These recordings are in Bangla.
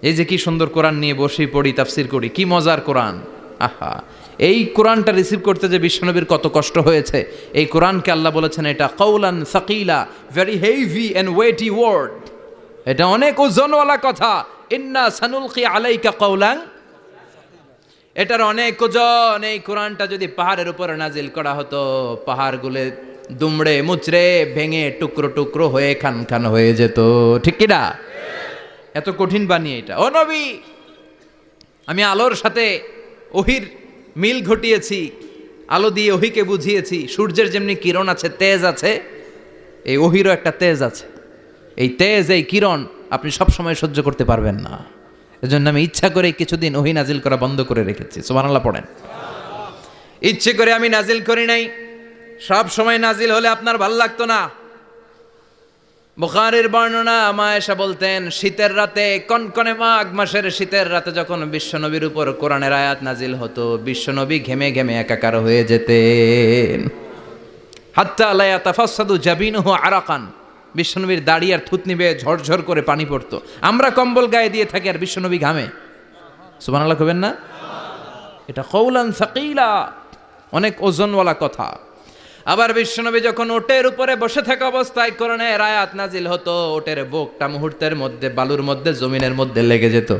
এই যে কি সুন্দর কোরআন নিয়ে বসে পড়ি, তাফসির করি, কি মজার কোরআন। আহা, এই কোরআনটা রিসিভ করতে যে বিশ্বনবীর কত কষ্ট হয়েছে। এই কোরআনকে আল্লাহ বলেছেন এটা কওলান সাকিলা, very heavy and weighty word, এটা অনেক ওজনওয়ালা কথা। ইন্না সানুলকি আলাইকা কওলান, এটার অনেক ওজন। এই কোরআনটা যদি পাহাড়ের উপরে নাজিল করা হতো, পাহাড়গুলো দুমড়ে মুচড়ে ভেঙে টুকরো টুকরো হয়ে খান খান হয়ে যেত, ঠিক কিনা? এত কঠিন বানিয়ে এটা। ও নবী, আমি আলোর সাথে ওহির মিল ঘটিয়েছি, আলো দিয়ে ওহিকে বুঝিয়েছি। সূর্যের যেমনি কিরণ আছে, তেজ আছে, এই ওহিরও একটা তেজ আছে। এই তেজ, এই কিরণ আপনি সবসময় সহ্য করতে পারবেন না। এজন্য আমি ইচ্ছা করে কিছুদিন ওহি নাজিল করা বন্ধ করে রেখেছি। সুবহানাল্লাহ পড়েন। ইচ্ছে করে আমি নাজিল করি নাই। সব সময় নাজিল হলে আপনার ভাল লাগতো না। বুখারীর বর্ণনা, মা আয়েশা বলতেন শীতের রাতে, কনকনে মাঘ মাসের শীতের রাতে যখন বিশ্বনবীর উপর কোরআনের আয়াত নাজিল হতো, বিশ্বনবী ঘেমে ঘেমে একাকার হয়ে যেতেন। হাত্তা লা ইয়াতাফাসসাদু জাবিনুহু আরাকান, বিশ্বনবীর দাড়ি আর থুতনি বেয়ে ঝরঝর করে পানি পড়তো। আমরা কম্বল গায়ে দিয়ে থাকি আর বিশ্বনবী ঘামে। সুবহানাল্লাহ কবেন না? এটা কওলান সাকিলা, অনেক ওজনওয়ালা কথা। আবার বিশ্বনবী যখন ওটের উপরে বসে থাকা অবস্থায় কোরআনের আয়াত নাজিল হতো, ওটের বুকটা মুহূর্তের মধ্যে বালুর মধ্যে, জমিনের মধ্যে লেগে যেত।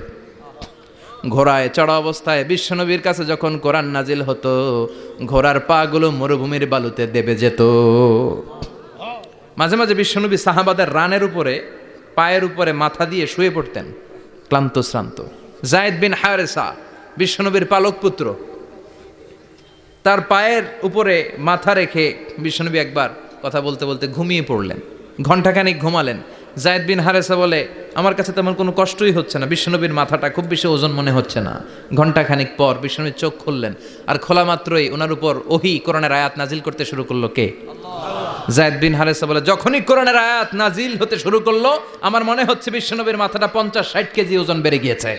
ঘোড়ায় চড়া অবস্থায় বিশ্বনবীর কাছে যখন কোরআন নাজিল হতো, ঘোড়ার পা গুলো মরুভূমির বালুতে দেবে যেত। মাঝে মাঝে বিশ্বনবী সাহাবাদের রানের উপরে, পায়ের উপরে মাথা দিয়ে শুয়ে পড়তেন, ক্লান্ত শ্রান্ত। যায়েদ বিন হারেসা, বিশ্বনবীর পালক পুত্র, তার পায়ের উপরে মাথা রেখে বিশ্বনবী একবার কথা বলতে বলতে ঘুমিয়ে পড়লেন। ঘণ্টাখানিক ঘুমালেন। যায়েদ বিন হারেসা বলে, আমার কাছে তেমন কোনো কষ্টই হচ্ছে না, বিশ্বনবীর মাথাটা খুব বেশি ওজন মনে হচ্ছে না। ঘণ্টাখানিক পর বিশ্বনবীর চোখ খুললেন, আর খোলা মাত্রই ওনার উপর ওহী কোরআনের আয়াত নাজিল করতে শুরু করলো। কে? যায়েদ বিন হারেসা বলে, যখনই কোরআনের আয়াত নাজিল হতে শুরু করলো, আমার মনে হচ্ছে বিশ্বনবীর মাথাটা 50-60 কেজি ওজন বেড়ে গিয়েছে।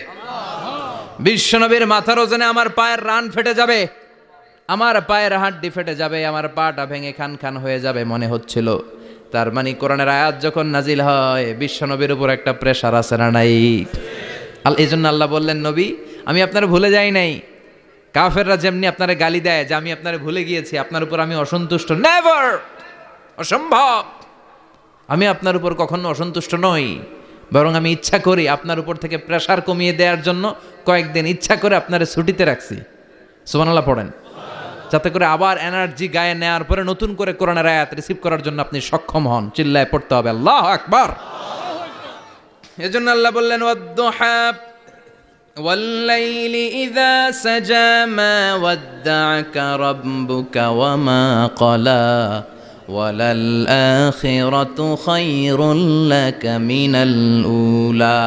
বিশ্বনবীর মাথার ওজনে আমার পায়ের রান ফেটে যাবে, আমার পায়ের হাড্ডি ফেটে যাবে, আমার পাটা ভেঙে খান খান হয়ে যাবে মনে হচ্ছিল। তার মানে কোরআনের আয়াত যখন নাজিল হয়, বিশ্বনবীর উপর একটা প্রেশার আছে না নাই? এই জন্য আল্লাহ বললেন, নবী আমি আপনার ভুলে যাই নাই। কাফেররা যেমনি আপনারে গালি দেয় যে আমি আপনারে ভুলে গিয়েছি, আপনার উপর আমি অসন্তুষ্ট, নেভার, অসম্ভব। আমি আপনার উপর কখনো অসন্তুষ্ট নই, বরং আমি ইচ্ছা করি আপনার উপর থেকে প্রেশার কমিয়ে দেওয়ার জন্য কয়েকদিন ইচ্ছা করে আপনারে ছুটিতে রাখছি। সুবহানাল্লাহ পড়েন, যাতে করে আবার এনার্জি গায়ে নেওয়ার পরে নতুন করে কোরআনের আয়াত রিসিভ করার জন্য আপনি সক্ষম হন। চিল্লায় পড়তে হবে আল্লাহু আকবার। এজন্য আল্লাহ বললেন, ওয়াদ-দুহা ওয়াল-লাইলি ইযা সাজা মা ওয়াদ্দা'আকা রাব্বুকা ওয়া মা ক্বালা ওয়ালাল আখিরাতু খায়রুল লাকা মিনাল উলা।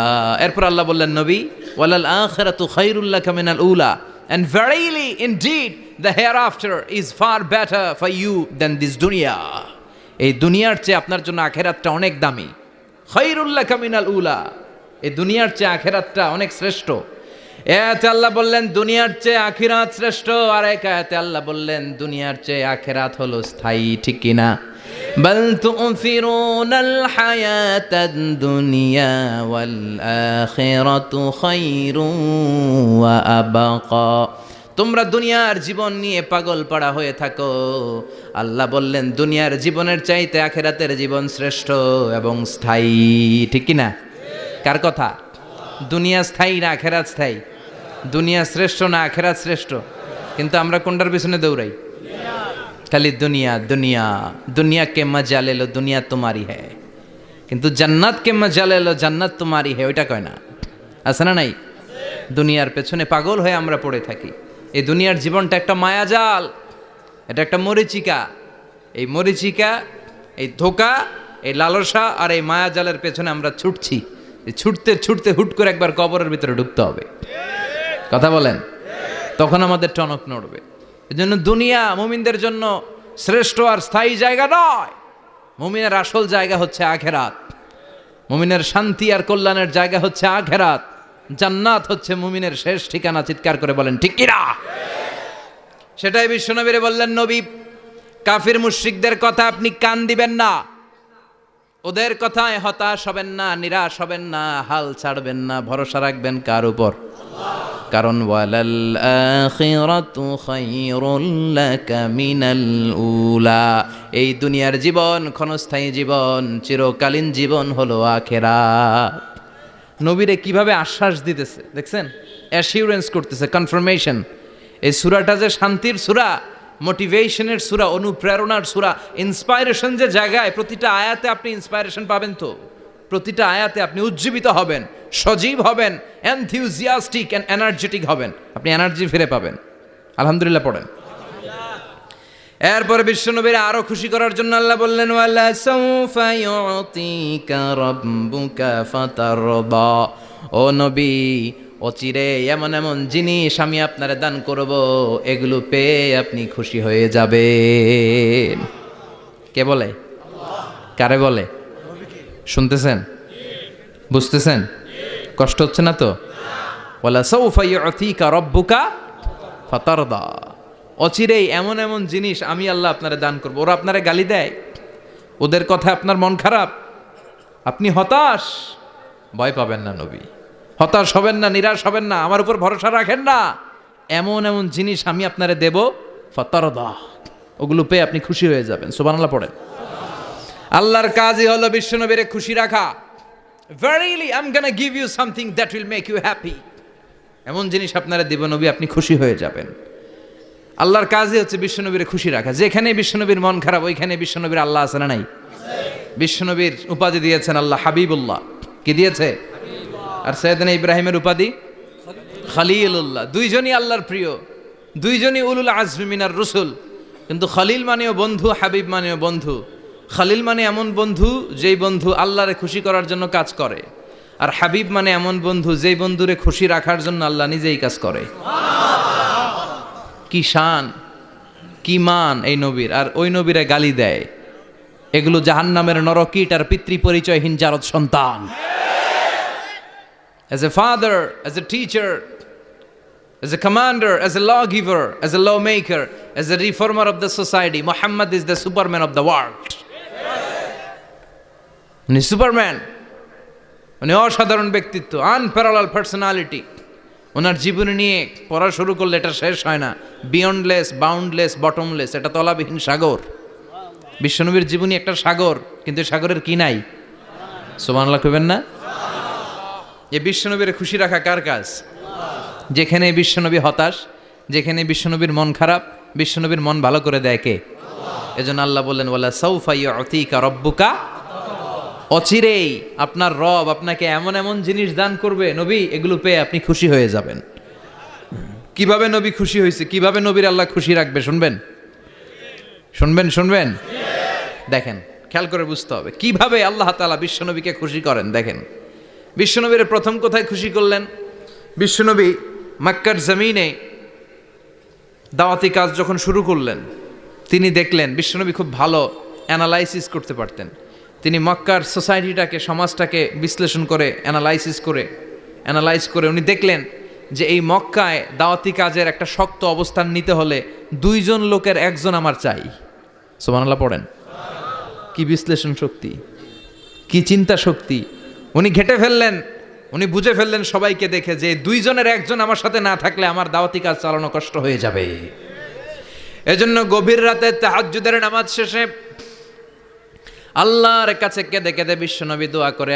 এরপর আল্লাহ বললেন, নবী ওয়ালাল আখিরাতু খায়রুল লাকা মিনাল উলা, and verily indeed the hereafter is far better for you than this dunya. এই দুনিয়ার চেয়ে আপনার জন্য আখিরাতটা অনেক দামি। খায়রুল লাকা মিনাল উলা, এই দুনিয়ার চেয়ে আখিরাতটা অনেক শ্রেষ্ঠ। এতে আল্লাহ বললেন দুনিয়ার চেয়ে আখিরাত শ্রেষ্ঠ, আর এক আয়াতে আল্লাহ বললেন দুনিয়ার চেয়ে আখিরাত হলো স্থায়ী, ঠিক কিনা? বাল তু'থিরুনাল হায়াতাদ দুনিয়া ওয়াল আখিরাতু খায়রুন ওয়া আবকা। তোমরা দুনিয়ার জীবন নিয়ে পাগল পাড়া হয়ে থাকো, আল্লাহ বললেন দুনিয়ার জীবনের চাইতে আখিরাতের জীবন শ্রেষ্ঠ এবং স্থায়ী, ঠিক কিনা? কার কথা? দুনিয়া স্থায়ী না আখিরাত স্থায়ী? দুনিয়া শ্রেষ্ঠ না আখিরাত শ্রেষ্ঠ? কিন্তু আমরা কোনটার পিছনে দৌড়াই? খালি দুনিয়া দুনিয়া। দুনিয়া কে মজা লে লো, দুনিয়া তোমারি হ্যায়, কিন্তু জান্নাত কে মজা লে লো, জান্নাত তোমারি হ্যায়, ওইটা কয় না? আছে না নাই? দুনিয়ার পেছনে পাগল হয়ে আমরা পড়ে থাকি। এই দুনিয়ার জীবনটা একটা মায়াজাল, এটা একটা মরিচিকা। এই মরিচিকা, এই ধোঁকা, এই লালসা আর এই মায়াজালের পেছনে আমরা ছুটছি। ছুটতে ছুটতে হুট করে একবার কবরের ভিতরে ঢুকতে হবে। কথা বলেন, তখন আমাদের টনক নড়বে। এজন্য দুনিয়া মুমিনদের জন্য শ্রেষ্ঠ আর স্থায়ী জায়গা নয়। মুমিনের আসল জায়গা হচ্ছে আখিরাত। মুমিনের শান্তি আর কল্যাণের জায়গা হচ্ছে আখিরাত। জান্নাত হচ্ছে মুমিনের শেষ ঠিকানা। চিৎকার করে বলেন ঠিক কিনা? সেটাই বিশ্বনবীরে বললেন, নবী কাফির মুশরিকদের কথা আপনি কান দিবেন না। ওদের কথায় হতাশ হবেন না, নিরাশ হবেন না, হাল ছাড়বেন না, ভরসা রাখবেন কার উপর? কারণ ওয়ালাল আখিরাতু খায়রুল লাকা মিনাল উলা, এই দুনিয়ার জীবন ক্ষণস্থায়ী জীবন, চিরকালীন জীবন হলো আখিরাত। নবীরে কিভাবে আশ্বাস দিতেছে দেখছেন, অ্যাসিউরেন্স করতেছে, কনফার্মেশন। এই সূরাটা যে শান্তির সূরা, মোটিভেশনের সূরা, অনুপ্রেরণার সূরা, ইন্সপাইরেশন যে জায়গায়, প্রতিটা আয়াতে আপনি ইন্সপাইরেশন পাবেন, তো প্রতিটা আয়াতে আপনি উজ্জীবিত হবেন, সজীব হবেন, এনথিউজিয়াস্টিক অ্যান্ড এনার্জেটিক হবেন, আপনি এনার্জি ফিরে পাবেন। আলহামদুলিল্লাহ পড়েন। এরপরে বিশ্বনবীর আরো খুশি করার জন্য আল্লাহ বললেন, ওয়ালা সাউফা ইউতিকা রাব্বুকা ফাতারদা, ও নবী অচিরে এমন এমন জিনিস আমি আপনারে দান করব, এগুলো পেয়ে আপনি খুশি হয়ে যাবেন। কে বলে? কারে বলে? শুনতেছেন? বুঝতেছেন? কষ্ট হচ্ছে না তো? ওয়ালা সাউফা ইউতিকা রাব্বুকা ফাতারদা, অচিরেই এমন এমন জিনিস আমি আল্লাহ আপনারে দান করবো। ওরা আপনারে গালি দেয়, ওদের কথা আপনার মন খারাপ, আপনি হতাশ, ভয় পাবেন না নবী, হতাশ হবেন না, নিরাশ হবেন না, আমার উপর ভরসা রাখেন না। এমন এমন জিনিস আমি আপনারে দেব, ফাতারদা, ওগুলো পেয়ে আপনি খুশি হয়ে যাবেন। সুবহানাল্লাহ পড়েন। আল্লাহর কাজই হলো বিশ্বনবীরে খুশি রাখা। Verily I'm gonna give you something that will make you happy, এমন জিনিস আপনারা দেব নবী, আপনি খুশি হয়ে যাবেন। আল্লাহর কাজই হচ্ছে বিশ্বনবীর খুশি রাখা। যেখানে বিশ্বনবীর মন খারাপ, ওইখানে বিশ্বনবীর আল্লাহ আছে না নাই? বিশ্বনবীর উপাধি দিয়েছেন আল্লাহ হাবিবুল্লাহ। কি দিয়েছে? আর সাইয়েদনা ইব্রাহিমের উপাধি খলিলুল্লাহ। দুইজনই আল্লাহর প্রিয়, দুইজনই উলুল আজমি মিনার রসুল। কিন্তু খলিল মানেও বন্ধু, হাবিব মানেও বন্ধু। খলিল মানে এমন বন্ধু যেই বন্ধু আল্লাহরে খুশি করার জন্য কাজ করে, আর হাবিব মানে এমন বন্ধু যেই বন্ধুরে খুশি রাখার জন্য আল্লাহ নিজেই কাজ করে। কি শান, কি মান এই নবীর, আর ওই নবীরে গালি দেয়। এগুলো জাহান্নামের নরকীট আর পিতৃ পরিচয়হীন জারদ সন্তান। As a father, as a teacher, as a commander, as a lawgiver, as a lawmaker, as a reformer of the society, Muhammad is the superman of the world. উনি সুপারম্যান, উনি অসাধারণ ব্যক্তিত্ব, আনপ্যারালাল পার্সোনালিটি। ওনার জীবনী নিয়ে পড়া শুরু করলে এটা শেষ হয় না। বিয়ন্ডলেস, বাউন্ডলেস, বটমলেস, এটা তলাবিহীন সাগর। বিশ্বনবীর জীবনী একটা সাগর, কিন্তু সাগরের কি নাই? সুবহানাল্লাহ কইবেন না? এই বিশ্বনবীর খুশি রাখা কার কাজ? যেখানে বিশ্বনবী হতাশ, যেখানে বিশ্বনবীর মন খারাপ, বিশ্বনবীর মন ভালো করে দেয় কে? এজন্য আল্লাহ বললেন, ওয়ালা সাউফা ইউতিকা রাব্বুকা, অচিরেই আপনার রব আপনাকে এমন এমন জিনিস দান করবে নবী, এগুলো পেয়ে আপনি খুশি হয়ে যাবেন। কিভাবে নবী খুশি হয়েছে, কিভাবে নবীর আল্লাহ খুশি রাখবে শুনবেন? শুনবেন? শুনবেন? দেখেন, খেয়াল করে বুঝতে হবে কিভাবে আল্লাহ তাআলা বিশ্বনবীকে খুশি করেন। দেখেন, বিশ্বনবীর প্রথম কোথায় খুশি করলেন? বিশ্বনবী মক্কার জমিনে দাওয়াতি কাজ যখন শুরু করলেন, তিনি দেখলেন বিশ্বনবী খুব ভালো অ্যানালাইসিস করতে পারতেন। তিনি মক্কার সোসাইটিটাকে, সমাজটাকে বিশ্লেষণ করে অ্যানালাইজ করে উনি দেখলেন যে এই মক্কায় দাওয়াতি কাজের একটা শক্ত অবস্থান নিতে হলে দুইজন লোকের একজন আমার চাই। সুবহানাল্লাহ পড়েন। কি বিশ্লেষণ শক্তি, কি চিন্তা শক্তি! উনি ঘেটে ফেললেন, উনি বুঝে ফেললেন সবাইকে দেখে যে দুইজনের একজন আমার সাথে না থাকলে আমার দাওয়াতি কাজ চালানো কষ্ট হয়ে যাবে। এজন্য গভীর রাতে তাহাজ্জুদের নামাজ শেষে আল্লাহর কাছে কেঁদে কেঁদে বিশ্বনবী দোয়া করে,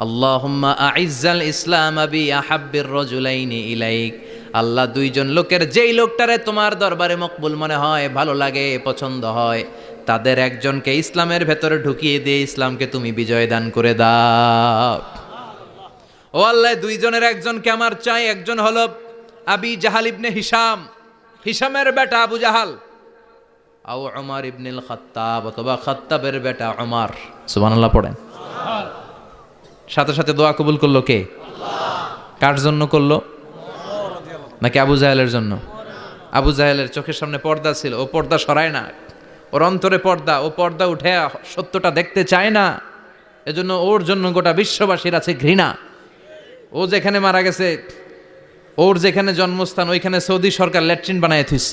আল্লাহুম্মা আইজ্জাল ইসলাম বি আহাব্বির রাজুলাইনি ইলাইক। আল্লাহ, দুইজন লোকের যেই লোকটারে তোমার দরবারে মকবুল মনে হয়, ভালো লাগে, পছন্দ হয়, তাদের একজনকে ইসলামের ভেতরে ঢুকিয়ে দিয়ে ইসলামকে তুমি বিজয় দান করে দাও। ও আল্লাহ, দুইজনের একজনকে আমার চাই। একজন হলো আবি জাহাল ইবনে হিশাম, হিশামের বেটা আবু জাহাল, আও উমর ইবনুল খাত্তাব, অথবা খাত্তাবের বেটা উমর। সুবহানাল্লাহ পড়েন। সাথে সাথে দোয়া কবুল করলো কে? কার জন্য করলো? নাকি আবু জাহেলের জন্য? আবু জাহেলের চোখের সামনে পর্দা ছিল, ও পর্দা সরায় না। ওর অন্তরে পর্দা, ও পর্দা উঠে সত্যটা দেখতে চায় না। এজন্য ওর জন্য গোটা বিশ্ববাসীর আছে ঘৃণা। ও যেখানে মারা গেছে, ওর যেখানে জন্মস্থান, ওইখানে সৌদি সরকার ল্যাট্রিন বানায় থুইছে,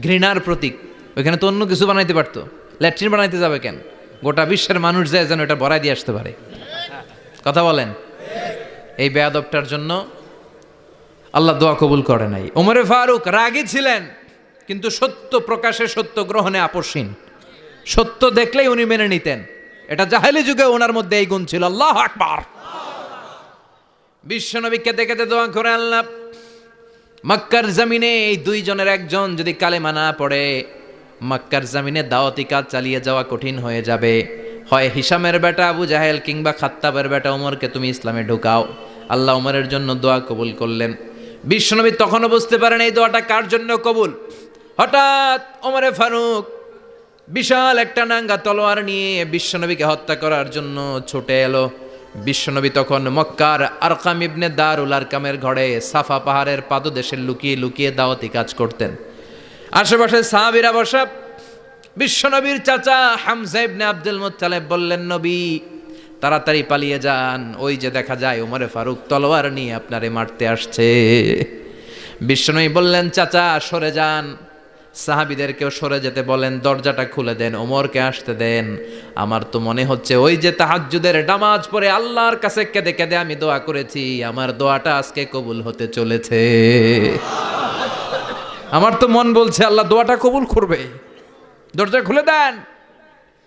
ঘৃণার প্রতীক। ওইখানে তো অন্য কিছু বানাইতে পারতো, ল্যাট্রিন বানাইতে যাবে কেন? গোটা বিশ্বের মানুষ যায় যেন এটা ভরাই দিয়ে আসতে পারে। কথা বলেন। এই বেয়াদবটার জন্য আল্লাহ দোয়া কবুল করে নাই। ওমরে ফারুক রাগী ছিলেন, কিন্তু সত্য প্রকাশে সত্য গ্রহণে আপসহীন। সত্য দেখলেই উনি মেনে নিতেন। এটা জাহেলি যুগে ওনার মধ্যে এই গুণ ছিল। আল্লাহু আকবার। বিশ্বনবীকে দেখে দোয়া করে আল্লাহ, মক্কার জমিনে এই দুইজনের একজন যদি কালেমা না পড়ে, মক্কার জমিনে দাওয়াতি কাজ চালিয়ে যাওয়া কঠিন হয়ে যাবে। হয় হিশামের বেটা আবু জাহেল কিংবা খাত্তাবের বেটা ওমরকে তুমি ইসলামে ঢুকাও। আল্লাহ ওমরের জন্য দোয়া কবুল করলেন। বিশ্বনবী তখনও বুঝতে পারেন এই দোয়াটা কার জন্য কবুল। হঠাৎ ওমরে ফারুক বিশাল একটা নাঙ্গা তলোয়ার নিয়ে বিশ্বনবীকে হত্যা করার জন্য ছুটে এলো। বিশ্বনবী তখন মক্কার আরকাম ইবনে দারুল আরকামের ঘরে সাফা পাহাড়ের পাদদেশে লুকিয়ে লুকিয়ে দাওয়াতি কাজ করতেন। আশেপাশে সাহাবীরা বসা। বিশ্বনবীর চাচা হামজা ইবনে আব্দুল মুত্তালিব বললেন, নবী তাড়াতাড়ি পালিয়ে যান, ওই যে দেখা যায় ওমরে ফারুক তলোয়ার নিয়ে আপনারে মারতে আসছে। বিশ্বনবী বললেন, চাচা সরে যান, সাহাবীদেরকেও সরে যেতে বলেন, দরজাটা খুলে দেন, ওমরকে আসতে দেন। আমার তো মনে হচ্ছে ওই যে তাহাজ্জুদের নামাজ পড়ে আল্লাহর কাছে কেঁদে কেঁদে আমি দোয়া করেছি, আমার দোয়াটা আজকে কবুল হতে চলেছে। আমার তো মন বলছে আল্লাহ দোয়াটা কবুল করবে। দরজা খুলে দেন।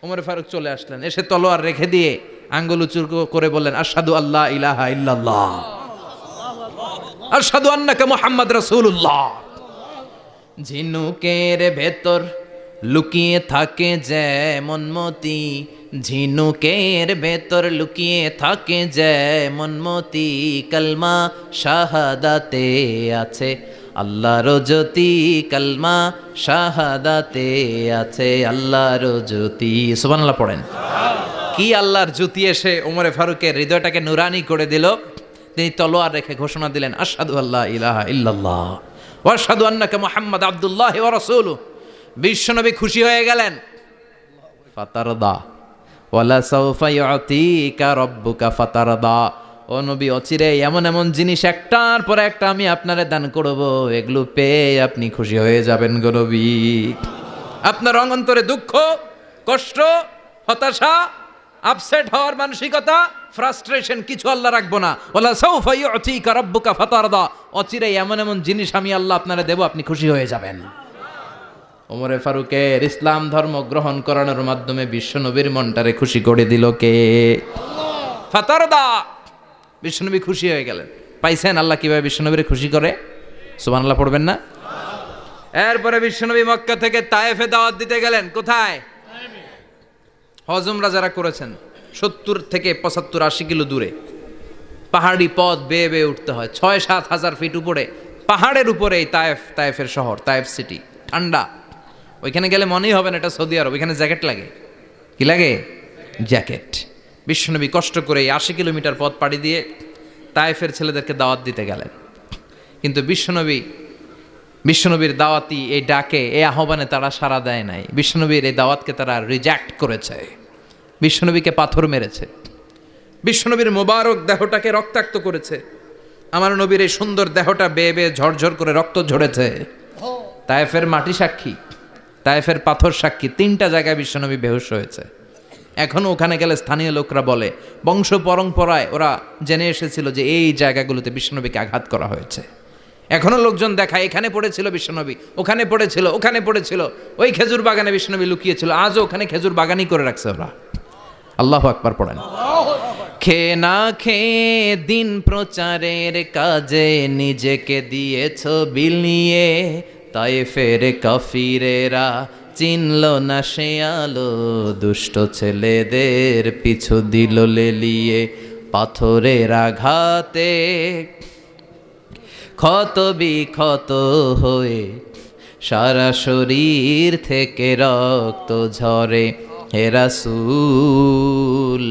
ওমর ফারুক চলে আসলেন, এসে তলোয়ার রেখে দিয়ে আঙ্গুল উঁচু করে বললেন, আশহাদু আল্লা ইলাহা ইল্লাল্লাহ, আশহাদু আন্নাকা মুহাম্মাদ রাসূলুল্লাহ। ঝিনুকের ভেতর লুকিয়ে থাকে যেমন মতি, ঝিনুকের ভেতর লুকিয়ে থাকে যেমন মতি, কালমা শাহাদাতে আছে আল্লাহর জ্যোতি, কালমা শাহাদাতে আছে আল্লাহর জ্যোতি। সুবহানাল্লাহ পড়েন। কি আল্লাহর জ্যোতি এসে ওমরে ফারুকের হৃদয়টাকে নুরানি করে দিল। তিনি তলোয়ার রেখে ঘোষণা দিলেন, আশহাদু আল্লা ইলাহা ইল্লাল্লাহ ওয়া আশহাদু আন্নাকা মুহাম্মাদ আবদুল্লাহ ওয়া রাসূলুহু। বিশ্বনবী খুশি হয়ে গেলেন। ফাতারদা ওয়ালা সাউফা ইউতিকা রাব্বুকা ফাতারদা। ও নবী, অচিরে এমন এমন জিনিস একটার পর একটা আমি আপনারে দান করব, এগুলো পেয়ে আপনি খুশি হয়ে যাবেন গো নবী। আপনার অন্তরে দুঃখ, কষ্ট, হতাশা, আপসেট হওয়ার মানসিকতা, ফ্রাস্ট্রেশন কিছু আল্লাহ রাখবো না। ওয়ালা সাউফা ইউতিকা রাব্বুকা ফাতারদা। অচিরে এমন এমন জিনিস আমি আল্লাহ আপনারে দেব, আপনি খুশি হয়ে যাবেন। ওমরে ফারুকের ইসলাম ধর্ম গ্রহণ করানোর মাধ্যমে বিশ্বনবীর মনটারে খুশি করে দিল কে? ফাতারদা। বিশ্বনবী খুশি হয়ে গেলেন। পাইছেন আল্লাহ কিভাবে বিশ্বনবীরে খুশি করে? সুবহানাল্লাহ পড়বেন না? এরপরে বিশ্বনবী মক্কা থেকে তায়েফে দাওয়াত দিতে গেলেন। কোথায়? হজ উমরা যারা করেছেন 70 থেকে 75-80 কিলো দূরে পাহাড়ি পথ বেয়ে বেয়ে উঠতে হয়। 6-7 হাজার ফিট উপরে পাহাড়ের উপরে এই তায়েফের শহর, তায়েফ সিটি। ঠান্ডা। ওইখানে গেলে মনেই হবে না এটা সৌদি আরব। ওইখানে জ্যাকেট লাগে। কি লাগে? জ্যাকেট। বিশ্বনবী কষ্ট করে 80 কিলোমিটার পথ পাড়ি দিয়ে তায়েফের ছেলেদেরকে দাওয়াত দিতে গেলেন। কিন্তু বিশ্বনবীর দাওয়াতি এই ডাকে, এই আহ্বানে তারা সাড়া দেয় নাই। বিশ্বনবীর এই দাওয়াতকে তারা রিজেক্ট করেছে। বিশ্বনবীকে পাথর মেরেছে। বিশ্বনবীর মোবারক দেহটাকে রক্তাক্ত করেছে। আমার নবীর এই সুন্দর দেহটা বেয়ে বেয়ে ঝরঝর করে রক্ত ঝরেছে। তায়েফের মাটি সাক্ষী, তায়েফের পাথর সাক্ষী। 3টা জায়গায় বিশ্বনবী বেহুশ হয়েছে। এখনো ওখানে গেলে স্থানীয় লোকরা বলে, বংশ পরম্পরায় ওরা জেনে এসেছিল যে এই জায়গাগুলোতে বিশ্বনবীকে আঘাত করা হয়েছে। এখনো লোকজন দেখায়, এখানে পড়েছিল বিশ্বনবী, ওখানে পড়েছিল, ওখানে পড়েছিল, ওই খেজুর বাগানে বিশ্বনবী লুকিয়েছিল। আজও ওখানে খেজুর বাগানই করে রাখছে ওরা। আল্লাহু আকবার পড়েন। খেয়ে না খেয়ে দিন প্রচারের কাজে নিজেকে দিয়েছ বিলিয়ে, তায়েফের কাফিরেরা চিনল না সে আলো, দুষ্ট ছেলেদের পিছু দিল লেলিয়ে, পাথরের আঘাতে ক্ষত বিক্ষত হয়ে সারা শরীর থেকে রক্ত ঝরে। হে রাসূল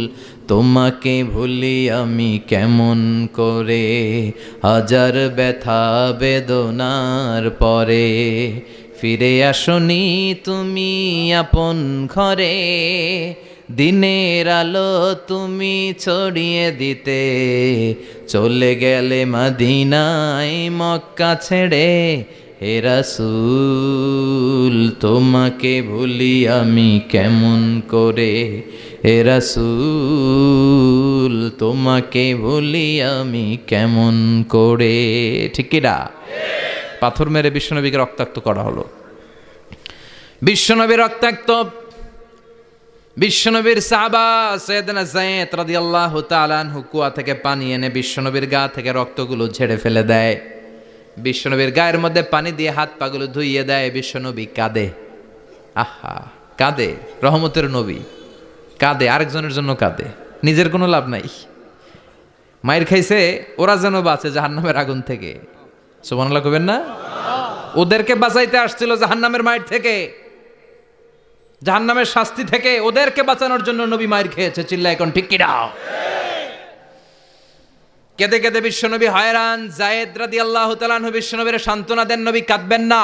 তোমাকে ভুলি আমি কেমন করে, হাজার ব্যথা বেদনার পরে ফিরে আসনি তুমি আপন ঘরে, দিনের আলো তুমি ছড়িয়ে দিতে, চলে গেলে মদিনায় মক্কা ছেড়ে, হে রাসূল তোমাকে ভুলি আমি কেমন করে, হে রাসূল তোমাকে ভুলি আমি কেমন করে। ঠিক কি না? পাথর মেরে বিশ্বনবীকে রক্তাক্ত করা হলো। বিশ্বনবী রক্তাক্ত, বিশ্বনবীর সাহাবা সাইয়েদনা যায়েদ রাদিয়াল্লাহু তাআলা আনহু কুয়া থেকে পানি এনে বিশ্বনবীর গা থেকে রক্তগুলো ঝেড়ে ফেলে দেয়। বিশ্বনবীর গায়ের মধ্যে পানি দিয়ে হাত পাগুলো ধুইয়ে দেয়। বিশ্বনবী কাঁদে, আহা কাঁদে, রহমতের নবী কাঁদে, আরেকজনের জন্য কাঁদে, নিজের কোনো লাভ নাই। মায়ের খাইছে, ওরা যেন বাঁচে জাহান্নামের আগুন থেকে। সুবহানাল্লাহ কইবেন না? ওদেরকে বাঁচাইতে আসছিল জাহান্নামের মায়ের থেকে, জাহান্নামের শাস্তি থেকে, ওদেরকে বাঁচানোর জন্য নবী মায়ের খেয়েছে। চিল্লায় এখন ঠিক কি না? কেঁদে কেঁদে বিশ্বনবী হয়রান। যায়েদ রাদিয়াল্লাহু তাআলা আনহু বিশ্বনবীর সান্ত্বনা দেন, নবী কাঁদবেন না।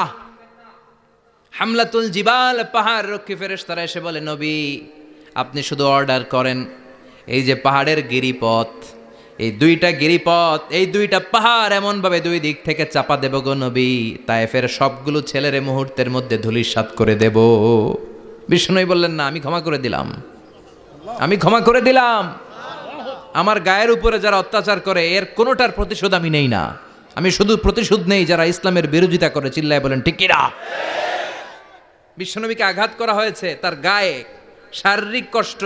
হামলাতুল জিবাল, পাহাড় রক্ষী ফেরেশতারা এসে বলে, নবী আপনি শুধু অর্ডার করেন, এই যে পাহাড়ের গিরিপথ, এই দুইটা গিরিপথ, এই দুইটা পাহাড় এমন ভাবে দুই দিক থেকে চাপা দেব গো নবী, তায়েফের সবগুলো ছেলেরে মুহূর্তের মধ্যে ধূলিসাৎ করে দেব। বিষ্ণুই বললেন, না আমি ক্ষমা করে দিলাম, আমি ক্ষমা করে দিলাম। আমার গায়ের উপরে যারা অত্যাচার করে এর কোনোটার প্রতিশোধ আমি নেই না, আমি শুধু প্রতিশোধ নেই যারা ইসলামের বিরোধিতা করে। চিল্লায় বলেন ঠিক কি না? বিশ্বনবীকে আঘাত করা হয়েছে, তার গায়ে শারীরিক কষ্ট,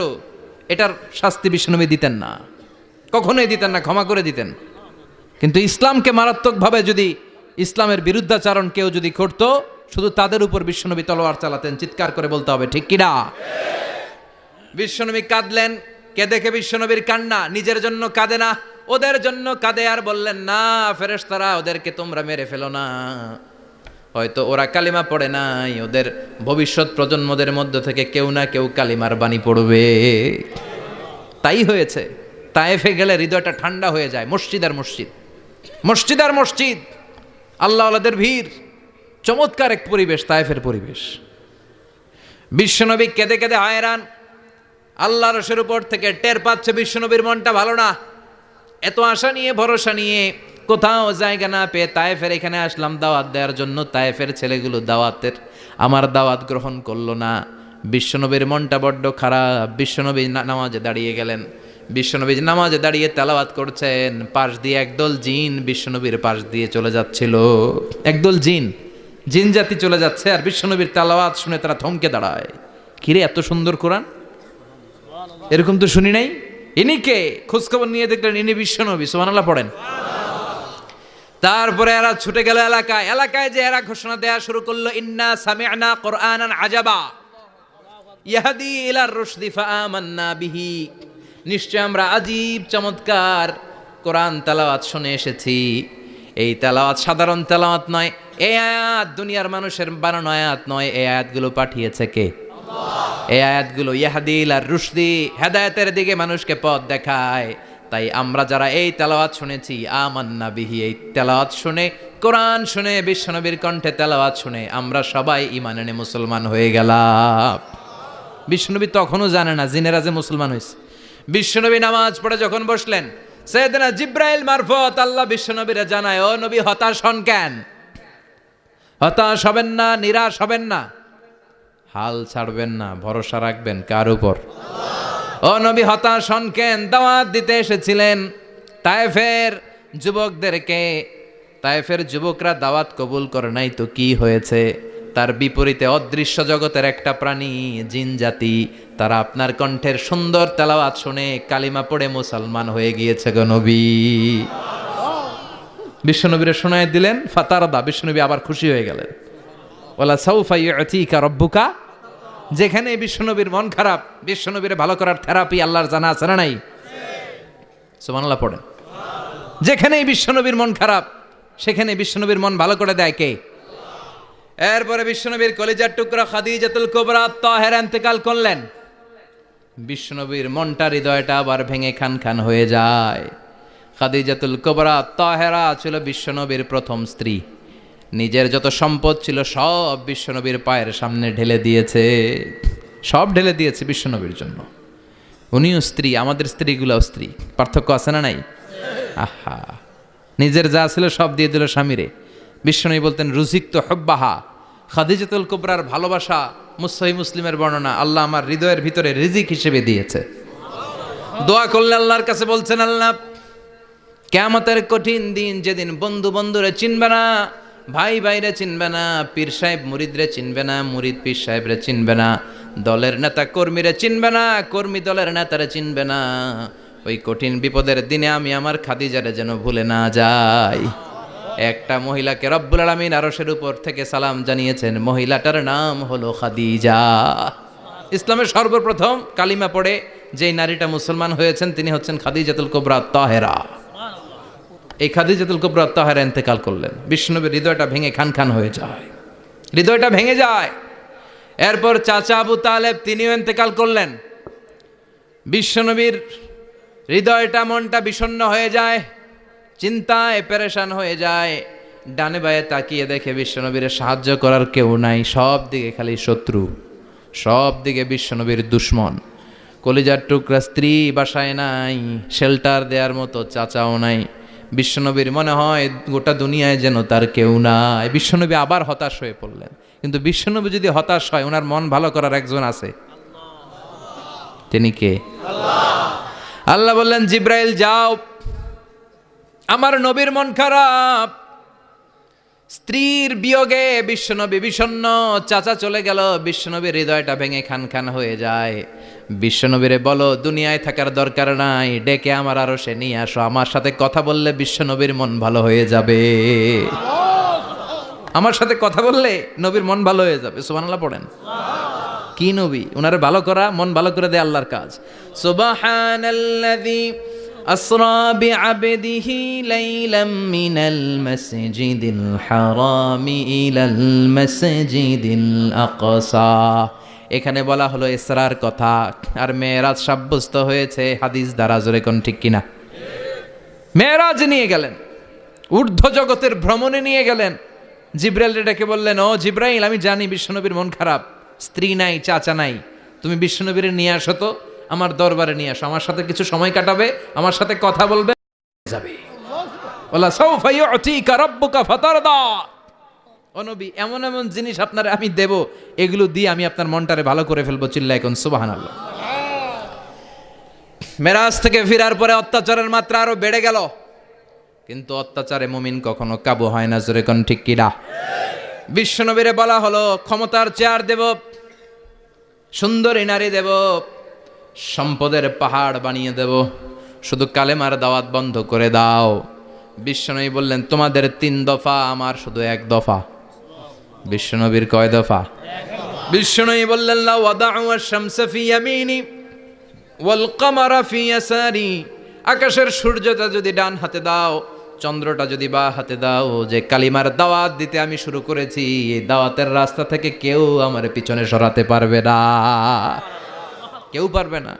এটার শাস্তি বিশ্বনবী দিতেন না, কখনোই দিতেন না, ক্ষমা করে দিতেন। কিন্তু ইসলামকে মারাত্মকভাবে যদি ইসলামের বিরুদ্ধাচারণ কেউ যদি করত, শুধু তাদের উপর বিশ্বনবী তলোয়ার চালাতেন। চিৎকার করে বলতে হবে ঠিক কিনা? বিশ্বনবী কাঁদলেন। কে দেখে বিশ্বনবীর কান্না, নিজের জন্য কাঁদে না, ওদের জন্য কাঁদে। আর বললেন, না ফেরেশতারা ওদেরকে তোমরা মেরে ফেলো না, হয়তো ওরা কালিমা পড়ে নাই, ওদের ভবিষ্যৎ প্রজন্মদের মধ্য থেকে কেউ না কেউ কালিমার বাণী পড়বে। তাই হয়েছে। তায়েফে গেলে হৃদয়টা ঠান্ডা হয়ে যায়। মসজিদ আর মসজিদ, মসজিদ আর মসজিদ, আল্লাহ আল্লাহদের ভিড়, চমৎকার এক পরিবেশ তায়েফের পরিবেশ। বিশ্বনবী কেঁদে কেঁদে হয়রান। আল্লাহ রসের উপর থেকে টের পাচ্ছে বিশ্বনবীর মনটা ভালো না। এত আশা নিয়ে ভরসা নিয়ে কোথাও জায়গা না পেয়ে তায়েফের এখানে আসলাম দাওয়াত দেওয়ার জন্য। তায়েফের ছেলেগুলো দাওয়াতের আমার দাওয়াত গ্রহণ করলো না। বিশ্বনবীর মনটা বড্ড খারাপ। বিশ্বনবী নামাজে দাঁড়িয়ে গেলেন। বিশ্বনবী নামাজে দাঁড়িয়ে তেলাওয়াত করছেন, পাশ দিয়ে একদল জিন বিশ্বনবীর পাশ দিয়ে চলে যাচ্ছিল। একদল জিন, জিন জাতি চলে যাচ্ছে, আর বিশ্বনবীর তেলাওয়াত শুনে তারা থমকে দাঁড়ায়। কিরে এত সুন্দর কোরআন, এরকম তো শুনি নাই। ইনি কে? খোঁজখবর নিয়ে দেখলেন ইনি বিশ্বনবী। সুবহানাল্লাহ পড়েন। তারপরে এরা ছুটে গেল এলাকায়। এলাকায় যে এরা ঘোষণা দেয়া শুরু করলো, ইন্না সামি'না কুরআনান আজাবা ইয়াহদি ইলার রুশদি ফাআমান্না বিহি। নিশ্চয় আমরা আজীব চমৎকার কোরআন তেলাওয়াত শুনে এসেছি। এই তেলাওয়াত সাধারণ তেলাওয়াত নয়, এই আয়াত দুনিয়ার মানুষের বানানো আয়াত নয়। এই আয়াতগুলো পাঠিয়েছে কে? এই আয়াতগুলো ইয়াহদি ইলার রুশদি, হেদায়েতের দিকে মানুষকে পথ দেখায়। তাই আমরা যারা এই তেলাওয়াত শুনেছি, আমান্না বিহি, এই তেলাওয়াত শুনে, কোরআন শুনে, বিশ্বনবীর কণ্ঠে তেলাওয়াত শুনে আমরা সবাই ঈমান এনে মুসলমান হয়ে গেলাম। বিশ্বনবী তখনও জানে না জিনেরা যে মুসলমান হয়েছে। বিশ্বনবী নামাজ পড়ে যখন বসলেন, সাইয়েদনা জিব্রাইল মারফত আল্লাহ বিশ্বনবীরে জানায়, ও নবী হতাশ হন কেন? হতাশ হবেন না, নিরাশ হবেন না, হাল ছাড়বেন না, ভরসা রাখবেন কার উপর? ও নবী হতাশ হন কেন? দাওয়াত দিতে এসেছিলেন তায়েফের যুবকদেরকে। তায়েফের যুবকরা দাওয়াত কবুল করে নাই তো কি হয়েছে? তার বিপরীতে অদৃশ্য জগতের একটা প্রাণী, জিন জাতি, তারা আপনার কণ্ঠের সুন্দর তেলাওয়াত শুনে কালিমা পড়ে মুসলমান হয়ে গিয়েছে গো নবী। বিশ্বনবীরে শোনায় দিলেন, ফাতারদা, বিশ্বনবী আবার খুশি হয়ে গেলেন। ওয়ালা সাউফা ইউতিকা রাব্বুকা। যেখানে বিশ্বনবীর মন খারাপ, বিশ্বনবীরে ভালো করার থেরাপি আল্লাহর জানা আছে না নাই? সুবহানাল্লাহ পড়েন। যেখানেই বিশ্বনবীর মন খারাপ, সেখানে বিশ্বনবীর মন ভালো করে দেয় কে? এরপরে বিশ্বনবীর কলিজার টুকরা খাদিজাতুল কুবরা তাহেরা ইন্তেকাল করলেন। বিশ্বনবীর মনটা, হৃদয়টা আবার ভেঙে খান খান হয়ে যায়। খাদিজাতুল কুবরা তাহেরা ছিল বিশ্বনবীর প্রথম স্ত্রী। নিজের যত সম্পদ ছিল সব বিশ্বনবীর পায়ের সামনে ঢেলে দিয়েছে, সব ঢেলে দিয়েছে বিশ্বনবীর জন্য। উনিও স্ত্রী, আমাদের স্ত্রীগুলাও স্ত্রী, পার্থক্য আছে না নাই? আহা, নিজের যা ছিল সব দিয়ে দিল স্বামীরে। বিশ্বনবী বলতেন রুজিকত হুব্বাহা, খাদিজাতুল কুবরার ভালোবাসা সহিহ মুসলিমের বর্ণনা, আল্লাহ আমার হৃদয়ের ভিতরে রিজিক হিসেবে দিয়েছে। দোয়া করলে আল্লাহর কাছে বলছেন, আল্লাহ কিয়ামতের কঠিন দিন, যেদিন বন্ধু বন্ধুরে চিনবে না, ভাই ভাইরে চিনবে না, পীর সাহেব মুরিদরে চিনবে না, মুরিদ পীর সাহেবরে চিনবে না, দলের নেতা কর্মীরে চিনবে না, কর্মী দলের নেতারে চিনবে না, ওই কঠিন বিপদের দিনে আমি আমার খাদিজারে যেন ভুলে না যাই। একটা মহিলাকে রব্বুল আলামিন আরশের উপর থেকে সালাম জানিয়েছেন, মহিলাটার নাম হলো খাদিজা। ইসলামের সর্বপ্রথম কালিমা পড়ে যেই নারীটা মুসলমান হয়েছেন তিনি হচ্ছেন খাদিজাতুল কুবরা তাহেরা। এই খাদিজাতুল কুবরা তাহেরা ইন্তেকাল করলেন, বিশ্বনবীর হৃদয়টা ভেঙে খান খান হয়ে যায়, হৃদয়টা ভেঙে যায়। এরপর চাচা আবু তালেব তিনিও ইন্তেকাল করলেন, বিশ্বনবীর হৃদয়টা মনটা বিষণ্ণ হয়ে যায়, চিন্তায় পেরেশান হয়ে যায়। ডানে বায়ে তাকিয়ে দেখে বিশ্বনবীর সাহায্য করার কেউ নাই, সব দিকে খালি শত্রু, সব দিকে বিশ্বনবীর দুশ্মন। কলিজার টুকরা স্ত্রী বাসায় নাই, শেল্টার দেওয়ার মতো চাচাও নাই। বিশ্বনবীর মনে হয় গোটা দুনিয়ায় যেন তার কেউ নাই। বিশ্বনবী আবার হতাশ হয়ে পড়লেন, কিন্তু বিশ্বনবী যদি হতাশ হয়, ওনার মন ভালো করার একজন আছে, তিনি কে? আল্লাহ বললেন, জিব্রাইল যাও, আমার নবীর মন খারাপ, স্ত্রীর বিয়োগে বিশ্বনবী বিষণ্ণ, চাচা চলে গেল, বিশ্বনবীর হৃদয়টা ভেঙে খান খান হয়ে যায়। বিশ্বনবীরে বলো দুনিয়ায় থাকার দরকার নাই, ডেকে আমার আরশে নিয়ে আসো, আমার সাথে কথা বললে বিশ্বনবীর মন ভালো হয়ে যাবে। আমার সাথে কথা বললে নবীর মন ভালো হয়ে যাবে। সুবহানাল্লাহ পড়েন। কি নবী, উনারে ভালো করা, মন ভালো করে দেয় আল্লাহর কাজ। সুবহানাল্লাযী أسرى بعبده ليلا من المسجد الحرام إلى المسجد الأقصى। এখানে বলা হলো ইসরার কথা, আর মেরাজ সাব্যস্ত হয়েছে হাদিস দ্বারা। জোরে কোন ঠিক কিনা? মেরাজ নিয়ে গেলেন, ঊর্ধ্ব জগতের ভ্রমণে নিয়ে গেলেন। জিব্রাইল ডেকে বললেন, ও জিব্রাইল, আমি জানি বিশ্বনবীর মন খারাপ, স্ত্রী নাই, চাচা নাই, তুমি বিশ্বনবীর নিয়ে আসো তো, আমার দরবারে নিয়ে আসো, আমার সাথে কিছু সময় কাটাবে, আমার সাথে কথা বলবে, যাবে। ওয়ালা সাউফা ইউতিকা রাব্বুকা ফাতারদা। ও নবী, এমন এমন জিনিস আপনারে আমি দেব, এগুলো দিয়ে আমি আপনার মনটারে ভালো করে ফেলবো। চিল্লায় কোন সুবহানাল্লাহ। মেরাজ থেকে ফেরার পরে অত্যাচারের মাত্রা আরো বেড়ে গেল, কিন্তু অত্যাচারে মুমিন কখনো কাবু হয় না। জোরে কোন ঠিক কিনা? বিশ্বনবীরে বলা হলো, ক্ষমতার চেয়ার দেব, সুন্দরী নারী দেব, সম্পদের পাহাড় বানিয়ে দেব, শুধু কালেমার দাওয়াত বন্ধ করে দাও। বিশ্বনবী বললেন, তোমাদের 3 দফা, আমার শুধু 1 দফা। বিশ্বনবীর কয় দফা? বিশ্বনবী বললেন, লা ওয়াদাউ আশ-শামসা ফি ইয়ামিনি ওয়াল কামারা ফি ইয়াসারি। আকাশের সূর্যটা যদি ডান হাতে দাও, চন্দ্রটা যদি বা হাতে দাও, যে কালিমার দাওয়াত দিতে আমি শুরু করেছি, এই দাওয়াতের রাস্তা থেকে কেউ আমার পিছনে সরাতে পারবে না, কেউ পারবে না।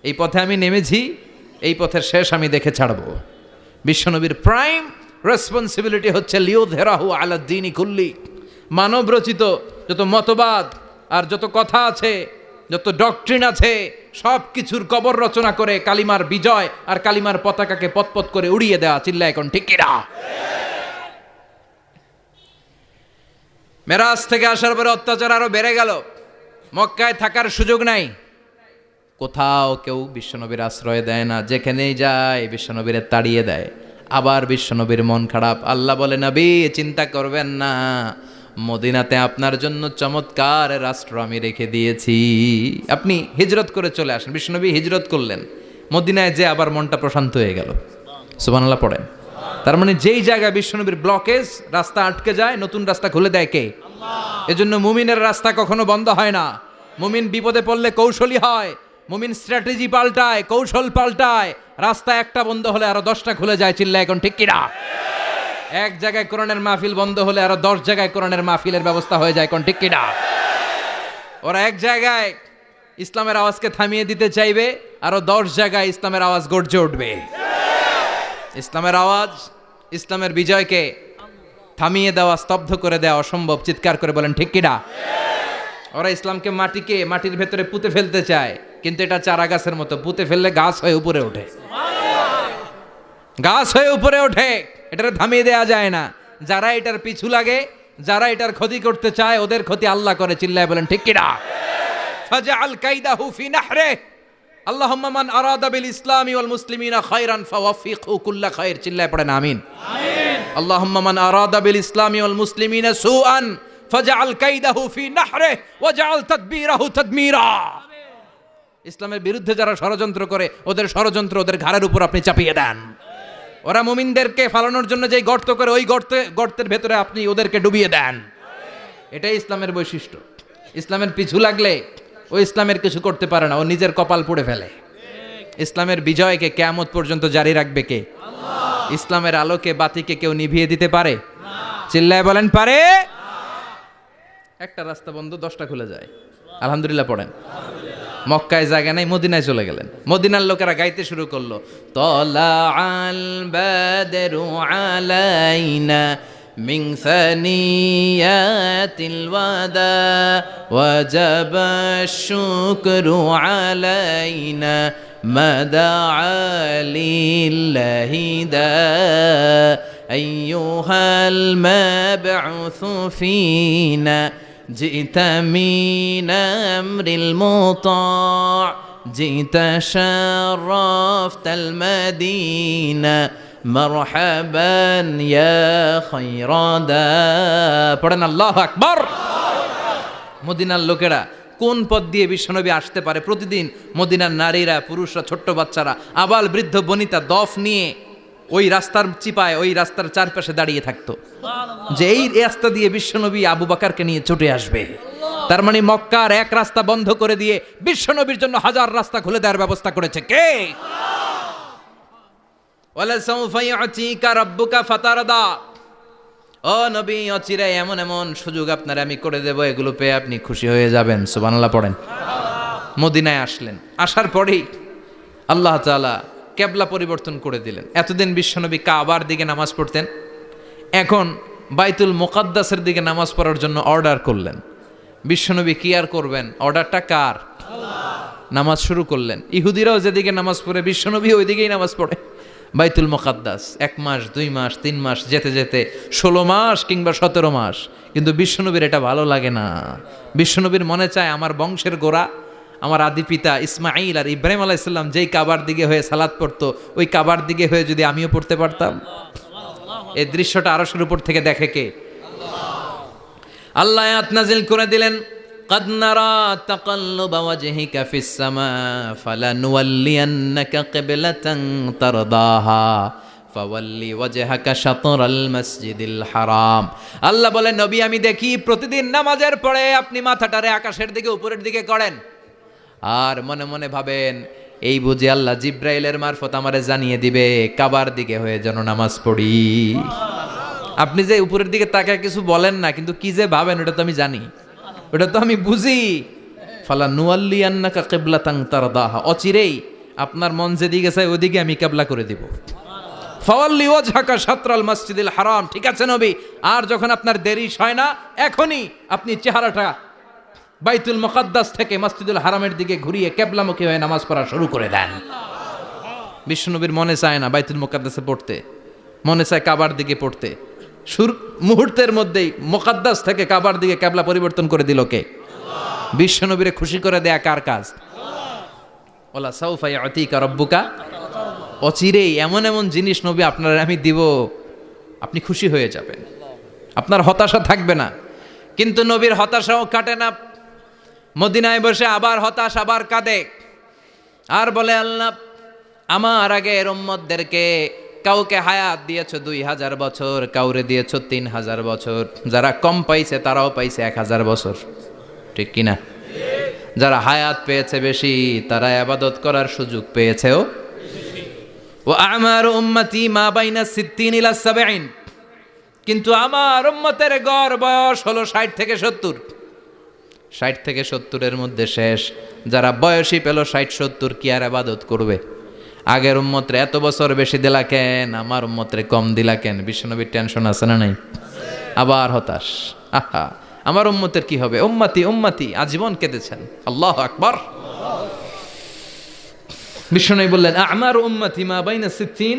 এই পথে আমি নেমেছি, এই পথের শেষ আমি দেখে ছাড়বো। বিশ্বনবীর প্রাইম রেসপন্সিবিলিটি হচ্ছে লিউযহিরাহু আলা দ্বীনি কুল্লি। মানব রচিত যত মতবাদ আর যত কথা আছে, যত ডক্ট্রিন আছে, সব কিছুর কবর রচনা করে কালিমার বিজয় আর কালিমার পতাকাকে পতপত করে উড়িয়ে দেওয়া। চিল্লায় এখন ঠিক কিনা? মেরাজ থেকে আসার পরে অত্যাচার আরো বেড়ে গেল, মক্কায় থাকার সুযোগ নাই, কোথাও কেউ বিশ্বনবীর আশ্রয় দেয় না, যেখানেই যায় বিশ্বনবীরে তাড়িয়ে দেয়। আবার বিশ্বনবীর মন খারাপ। আল্লাহ বলে, নবী চিন্তা করবেন না, মদিনাতে আপনার জন্য চমৎকার রাষ্ট্র আমি রেখে দিয়েছি, আপনি হিজরত করে চলে আসেন। বিশ্বনবী হিজরত করলেন, মদিনায় যে আবার মনটা প্রশান্ত হয়ে গেল। সুবহানাল্লাহ পড়েন। তার মানে যেই জায়গায় বিশ্বনবীর ব্লকেজ, রাস্তা আটকে যায়, নতুন রাস্তা খুলে দেয় কে? এজন্য মুমিনের রাস্তা কখনো বন্ধ হয় না। মুমিন বিপদে পড়লে কৌশলী হয়, মুমিন স্ট্র্যাটেজি পাল্টায়, কৌশল পাল্টায়। রাস্তা একটা বন্ধ হলে আরো 10টা খুলে যায়। চিল্লা এখন ঠিক কিনা? এক জায়গায় কোরআনের মাহফিল বন্ধ হলে আরো 10 জায়গায় কোরআনের মাহফিলের ব্যবস্থা হয়ে যায়। কোন ঠিক কিনা? ওরা এক জায়গায় ইসলামের আওয়াজকে থামিয়ে দিতে চাইবে, আরো 10 জায়গায় ইসলামের আওয়াজ গর্জে উঠবে। ইসলামের আওয়াজ, ইসলামের বিজয়কে থামিয়ে দেওয়া, স্তব্ধ করে দেওয়া অসম্ভব। চিৎকার করে বলেন ঠিক কিনা? ওরা ইসলামকে মাটির ভেতরে পুঁতে ফেলতে চায়, কিন্তু এটা চারা গাছের মতো, পুঁতে ফেললে গাছ হয়ে উপরে ওঠে, গাছ হয়ে উপরে ওঠে, এটা থামিয়ে দেওয়া যায় না। যারা এটার পিছু লাগে, যারা এটার ক্ষতি করতে চায়, ওদের ক্ষতি আল্লাহ করে। চিল্লায় বলেন ঠিক কিনা? ফাজআল কাইদাহু ফি নাহরে। আল্লাহুম্মা মান আরাদা বিল ইসলামি ওয়াল মুসলিমিনা খায়রান ফাওয়াফিকহু কুল্লা খায়র। চিল্লায় পড়েন আমিন। আমিন। আল্লাহুম্মা মান আরাদা বিল ইসলামি ওয়াল মুসলিমিনা সুআন ফাজআল কাইদাহু ফি নাহরে ওয়াজআল তাদবীরাহু তাদমীরা। ইসলামের বিরুদ্ধে যারা ষড়যন্ত্র করে, ওদের ষড়যন্ত্র ওদের ঘাড়ের উপর আপনি চাপিয়ে দেন। ওরা মুমিনদেরকে ফালানোর জন্য যেই গর্ত করে, ওই গর্তের ভেতরে আপনি ওদেরকে ডুবিয়ে দেন। এটাই ইসলামের বৈশিষ্ট্য। ইসলামের পিছু লাগলে ও ইসলামের কিছু করতে পারে না, ও নিজের কপাল পুড়ে ফেলে। ইসলামের বিজয়কে কিয়ামত পর্যন্ত জারি রাখবে কে? আল্লাহ। ইসলামের আলোকে বাতিকে কেউ নিভিয়ে দিতে পারে? না। চিল্লায় বলেন পারে? না। একটা রাস্তা বন্ধ, 10টা খুলে যায়। আলহামদুলিল্লাহ পড়েন। মক্কায় জায়গা নাই, মদিনায় চলে গেলেন। মদিনার লোকেরা গাইতে শুরু করলো, তলা আল বাদরু আলাইনা মিন সানিয়াতিল ওয়াদা ওয়াজাবা শুকরু আলাইনা মাদা লিল্লাহি দা আইয়ুহাল মাবউসু ফিনা جئت من أمر المطاع جئت شرفت المدينة مرحبا يا خير دا পড়েন আল্লাহু আকবার। মদিনার লোকেরা কোন পথ দিয়ে বিশ্বনবী আসতে পারে? প্রতিদিন মদিনার নারীরা, পুরুষরা, ছোট্ট বাচ্চারা, আবাল বৃদ্ধ বনিতা দফ নিয়ে ওই রাস্তার চিপায়, ওই রাস্তার চারপাশে দাঁড়িয়ে থাকতো যে এই রাস্তা দিয়ে বিশ্বনবী আবু বকরকে নিয়ে ছুটে আসবে। তার মানে মক্কার এক রাস্তা বন্ধ করে দিয়ে বিশ্বনবীর জন্য হাজার রাস্তা খুলে দেওয়ার ব্যবস্থা করেছে কে? ওয়ালা সাউফা ইউতিকা রাব্বুকা ফাতারদা। ও নবী, অচিরে এমন এমন সুযোগ আপনার আমি করে দেব, এগুলো পেয়ে আপনি খুশি হয়ে যাবেন। সুবহানাল্লাহ পড়েন। মদিনায় আসলেন, আসার পরেই আল্লাহ তাআলা কেবলা পরিবর্তন করে দিলেন। এতদিন বিশ্বনবী কাবার দিকে নামাজ পড়তেন, এখন বাইতুল মুকাদ্দাসের দিকে নামাজ পড়ার জন্য অর্ডার করলেন। বিশ্বনবী কি আর করবেন? অর্ডারটা কার? আল্লাহ। নামাজ শুরু করলেন। ইহুদিরাও যেদিকে নামাজ পড়ে, বিশ্বনবী ওই দিকেই নামাজ পড়ে। বাইতুল মুকাদ্দাস 1 মাস 2 মাস 3 মাস যেতে যেতে 16 মাস কিংবা 17 মাস, কিন্তু বিশ্বনবীর এটা ভালো লাগে না। বিশ্বনবীর মনে চায় আমার বংশের গোড়া, আমার আদি পিতা ইসমাইল আর ইব্রাহিম আলাইহিস সালাম যেই কাবার দিকে হয়ে সালাত পড়তো, ওই কাবার দিকে হয়ে যদি আমিও পড়তে পারতাম। এই দৃশ্যটা আরশের উপর থেকে দেখে কে? আল্লাহ আয়াত নাযিল করে দিলেন, قد نرى تقلب وجهك في السماء فلنولينك قبلة ترضاها فولي وجهك شطر المسجد الحرام। আল্লাহ বলে, নবী আমি দেখি প্রতিদিন নামাজের পরে আপনি মাথাটারে আকাশের দিকে, উপরের দিকে করেন, আর মনে মনে ভাবেন এই বুঝি আল্লাহ জিব্রাইলের মারফত আমারে জানিয়ে দিবে কাবার দিকে হয়ে যেন নামাজ পড়ি। আপনি যে উপরের দিকে তাকায় কিছু বলেন না, কিন্তু কি যে ভাবেন ওটা তো আমি জানি, ওটা তো আমি বুঝি। ফালা নুয়াল্লিয়ান্নাকা কিবলাতান তারদাহা, অচিরেই আপনার মন যেদিকে চায় ওদিকে আমি কিবলা করে দিব। ফাওয়াল্লি ওয়াজহাকা শাতরাল মসজিদিল হারাম। ঠিক আছে নবী, আর যখন আপনার দেরি হয় না, এখনই আপনি চেহারাটা বাইতুল মুকাদ্দাস থেকে মসজিদুল হারামের দিকে ঘুরিয়ে কিবলামুখী হয়ে নামাজ পড়া শুরু করে দেন। বিশ্বনবীর মনে চায় না বাইতুল মুকাদ্দাসে পড়তে, মনে চায় কাবার দিকে পড়তে। মুহূর্তের মধ্যেই মুকাদ্দাস থেকে কাবার দিকে কিবলা পরিবর্তন করে দিল কে? আল্লাহ। বিশ্বনবীরে খুশি করে দেয়া কার কাজ? আল্লাহ। ওয়ালা সাউফা ইউতিকা রাব্বুকা, অচিরেই এমন এমন জিনিস নবী আপনার আমি দিব, আপনি খুশি হয়ে যাবেন, আপনার হতাশা থাকবে না। কিন্তু নবীর হতাশাও কাটে না। মদিনায় বসে আবার হতাশ, আবার কাঁদে, আর বলে আল্লাহ আমার আগের উম্মতদেরকে কাউকে হায়াত দিয়েছো 2000 বছর, কাউরে দিয়েছো 3000 বছর, যারা কম পাইছে তারাও পাইছে 1000 বছর, ঠিক কিনা? যারা হায়াত পেয়েছে বেশি, তারা ইবাদত করার সুযোগ পেয়েছেও। ওয়া আমারু উম্মতি মা বাইনা 60 ইলা 70, কিন্তু আমার উম্মতের গড় বয়স হলো 60 থেকে 70। 60 থেকে 70-এর মধ্যে শেষ। যারা বয়সী পেল 60-70, কি আর ইবাদত করবে? আগের উম্মতরে এত বছর বেশি দিলা কেন, আমার উম্মতরে কম দিলা কেন? বিশ্বনবীর টেনশন আছে না নাই? আবার হতাশ, আহা আমার উম্মতের কি হবে? উম্মতি উম্মতি আজীবন কেঁদেছেন। আল্লাহু আকবার। বিশ্বনবী বললেন আমার উম্মতি মা বাইনা 60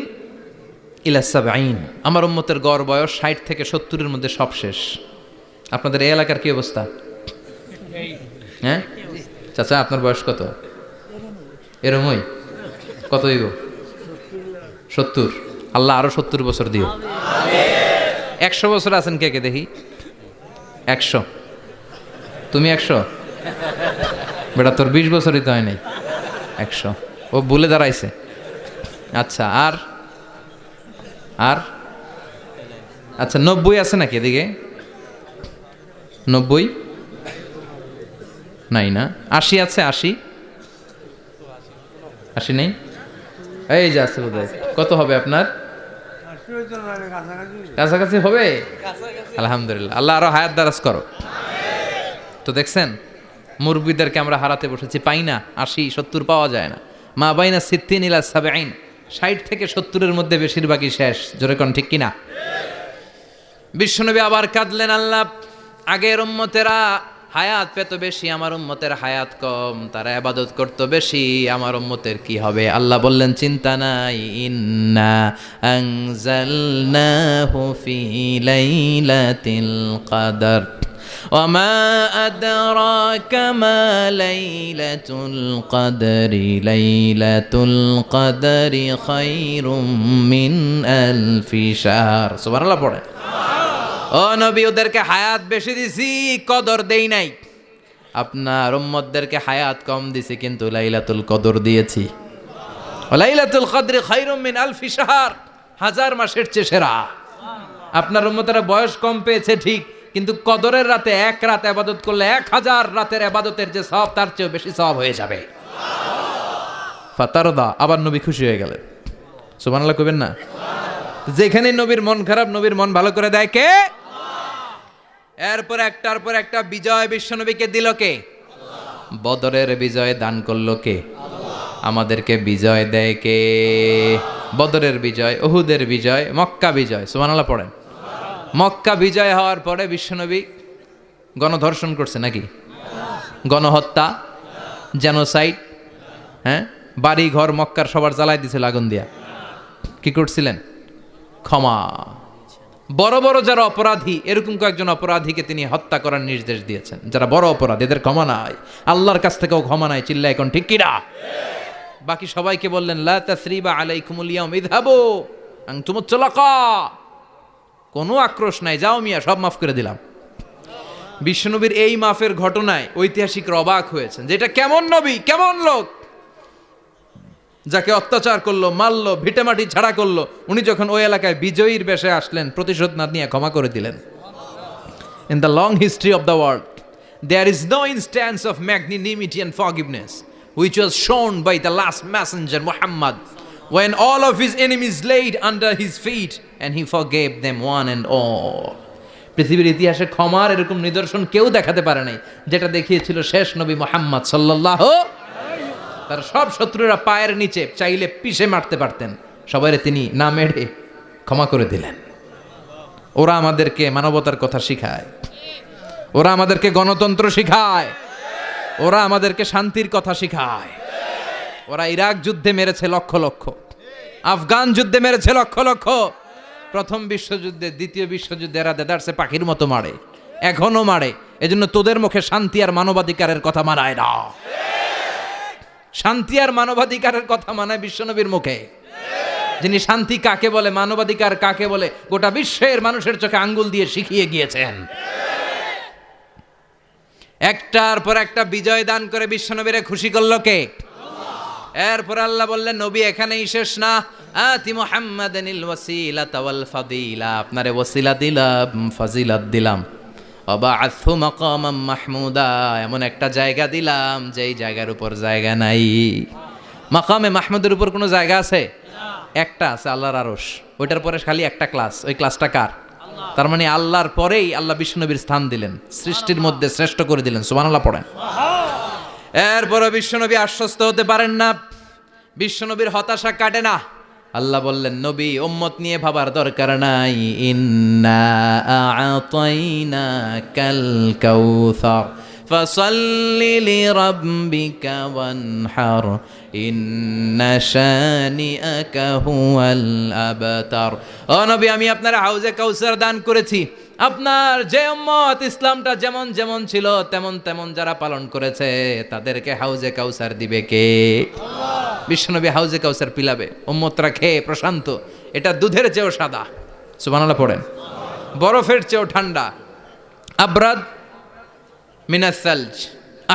ইলা 70, আমার উম্মতের গড় বয়স 60 থেকে 70-এর মধ্যে সব শেষ। আপনাদের এই এলাকার কি অবস্থা? হ্যাঁ চাচা, আপনার বয়স কত? এরমই কত হইব? 70। আল্লাহ আরো 70 বছর দিও। 100 বছর আছেন কে কে দেখি? 100। তুমি 100? বেটা তোর 20 বছরই তো হয় নাই। 100 ও ভুলে দাঁড়াইছে। আচ্ছা, আর আর আচ্ছা 90 আছে নাকি এদিকে? 90 নাই না? 80 আছে? 80 নেই? এই যে আছে বোধহয়। কত হবে আপনার? কাছাকাছি হবে। আলহামদুলিল্লাহ, আল্লাহ আরো হায়াত দারাজ করো। তো দেখছেন, মুরব্বীদেরকে আমরা হারাতে বসেছি, পাই না। 80 70 পাওয়া যায় না। মা বাইনা 60 ইলা 70, 60 থেকে 70-এর মধ্যে বেশিরভাগই শেষ। জোরে কোন ঠিক কিনা? বিশ্বনবী আবার কাঁদলেন, আল্লাহ আগের উম্মতেরা হায়াত পেত বেশি, আমার উম্মতের হায়াত কম, তারা ইবাদত করতো বেশি, আমার উম্মতের কি হবে? আল্লাহ বললেন চিন্তা নাই, ইন্না আনজালনাহু ফি লাইলাতিল কদর ওয়ামা আদরাকা মা লাইলাতুল কদরি লাইলাতুল কদরি খায়রুম মিন আলফি শাহর। সুবহানাল্লাহ পড়ে। ও নবী, ওদেরকে হায়াত বেশি দিছি, কদর দেই নাই। আপনার উম্মতদেরকে হায়াত কম দিছি, কিন্তু লাইলাতুল কদর দিয়েছি। লাইলাতুল কদরি খায়রুম মিন আলফি শাহর, 1000 মাসের চেয়ে সেরা। আপনার উম্মতেরা বয়স কম পেয়েছে ঠিক, কিন্তু কদরের রাতে এক রাত ইবাদত করলে 1000 রাতের ইবাদতের যে সওয়াব, তার চেয়ে বেশি সওয়াব হয়ে যাবে। ফাতারদা, আবার নবী খুশি হয়ে গেলেন। সুবহানাল্লাহ কইবেন না? যেখানে নবীর মন খারাপ, নবীর মন ভালো করে দেয় কে? এরপর একটার পর একটা বিজয় বিশ্বনবীকে দিল কে? বদরের বিজয় দান করলো কে? আমাদেরকে বিজয় দেয় কে? বদরের বিজয়, উহুদের বিজয়, মক্কা বিজয়। সুবহানাল্লাহ পড়েন। মক্কা বিজয় হওয়ার পরে বিশ্বনবী গণধর্ষণ করছে নাকি? গণহত্যা, জেনোসাইড, হ্যাঁ, বাড়ি ঘর মক্কার সবার জ্বালাই দিছিল আগুন দিয়া। কি করছিলেন? ক্ষমা। বড় বড় যারা অপরাধী, এরকম কয়েকজন অপরাধীকে তিনি হত্যা করার নির্দেশ দিয়েছেন। যারা বড় অপরাধী, এদের ক্ষমা নাই, আল্লাহর কাছ থেকেও ক্ষমা নাই। চিল্লা এখন ঠিক কিনা? বাকি সবাইকে বললেন লা তাসরিবা আলাইকুমুল ইয়াউম ইযহাবু আনতুমুত তুলাকা, কোনো আক্রোশ নাই, যাও মিয়া, সব মাফ করে দিলাম। বিশ্বনবীর এই মাফের ঘটনায় ঐতিহাসিকরা অবাক হয়েছেন, যে এটা কেমন নবী, কেমন লোক, যাকে অত্যাচার করলো, মারলো, ভিটেমাটি ছাড়া করলো, উনি যখন ওই এলাকায় বিজয়ীর বেশে আসলেন, প্রতিশোধ না নিয়ে ক্ষমা করে দিলেন। In the long history of the world there is no instance of magnanimity and forgiveness which was shown by the last messenger Muhammad when all of his enemies laid under his feet and he forgave them one and all. পৃথিবীর ইতিহাসে ক্ষমার এরকম নিদর্শন কেউ দেখাতে পারে নাই, যেটা দেখিয়েছিল শেষ নবী মুহাম্মদ সাল্লাল্লাহু। তার সব শত্রুরা পায়ের নিচে চাইলে পিষে মারতে পারতেন, সবাইরে তিনি না মেরে ক্ষমা করে দিলেন। ওরা আমাদেরকে মানবতার কথা শিখায়, ওরা আমাদেরকে গণতন্ত্র শিখায়, ওরা আমাদেরকে শান্তির কথা শিখায়। ওরা ইরাক যুদ্ধে মেরেছে লক্ষ লক্ষ, আফগান যুদ্ধে মেরেছে লক্ষ লক্ষ, প্রথম বিশ্বযুদ্ধে, দ্বিতীয় যুদ্ধে এরা দেদারসে পাখির মতো মারে, এখনো মারে। এজন্য তোদের মুখে শান্তি আর মানবাধিকারের কথা মানায় না। শান্তি আর মানবাধিকারের কথা মানায় বিশ্বনবীর মুখে। যিনি শান্তি কাকে বলে, মানবাধিকার কাকে বলে, গোটা বিশ্বের মানুষের চোখে আঙ্গুল দিয়ে শিখিয়ে গিয়েছেন। একটার পর একটা বিজয় দান করে বিশ্বনবীরে খুশি করলো কে? এরপর আল্লাহ বললেন, নবী এখানেই শেষ না, আতি মুহাম্মাদানিল ওয়াসিলাতা ওয়াল ফাদিলা, আপনারে ওয়াসিলা দিলাম, ফাজিলাত দিলাম, ওয়াবাআথহু মাকামাম মাহমুদা, এমন একটা জায়গা দিলাম যেই জায়গার উপর জায়গা নাই। মাকামে মাহমুদের উপর কোনো জায়গা আছে? একটা আছে, আল্লাহর আরশ। ওইটার পরে খালি একটা ক্লাস, ওই ক্লাসটা কার? তার মানে আল্লাহর পরেই আল্লাহ বিশ্বনবীর স্থান দিলেন, সৃষ্টির মধ্যে শ্রেষ্ঠ করে দিলেন। সুবহানাল্লাহ পড়েন। এরপরে বিশ্বনবী আশ্বস্ত হতে পারেন না, বিশ্বনবীর হতাশা কাটে না। আল্লাহ বললেন, নবী উম্মত নিয়ে ভাবার দরকার নাই, ইন্না আ'তাইনাকাল কাউসার ফাসাল্লি লিরাব্বিকা ওয়ানহার ইন্না শানিআকা হুয়াল আবতার। ও নবী, আমি আপনার হাউজে কাউসার দান করেছি। আপনার যে উম্মত ইসলামটা যেমন যেমন ছিল তেমন তেমন যারা পালন করেছে তাদেরকে হাউজে কাউসার দিবে কে? বিশ্বনবী হাউজে কাউসার পিলাবে, উম্মতরা খেয়ে প্রশান্ত। এটা দুধের চেয়েও সাদা, সুবহানাল্লাহ পড়েন, বরফের চেয়েও ঠান্ডা। আবরাদ মিনাস সালজ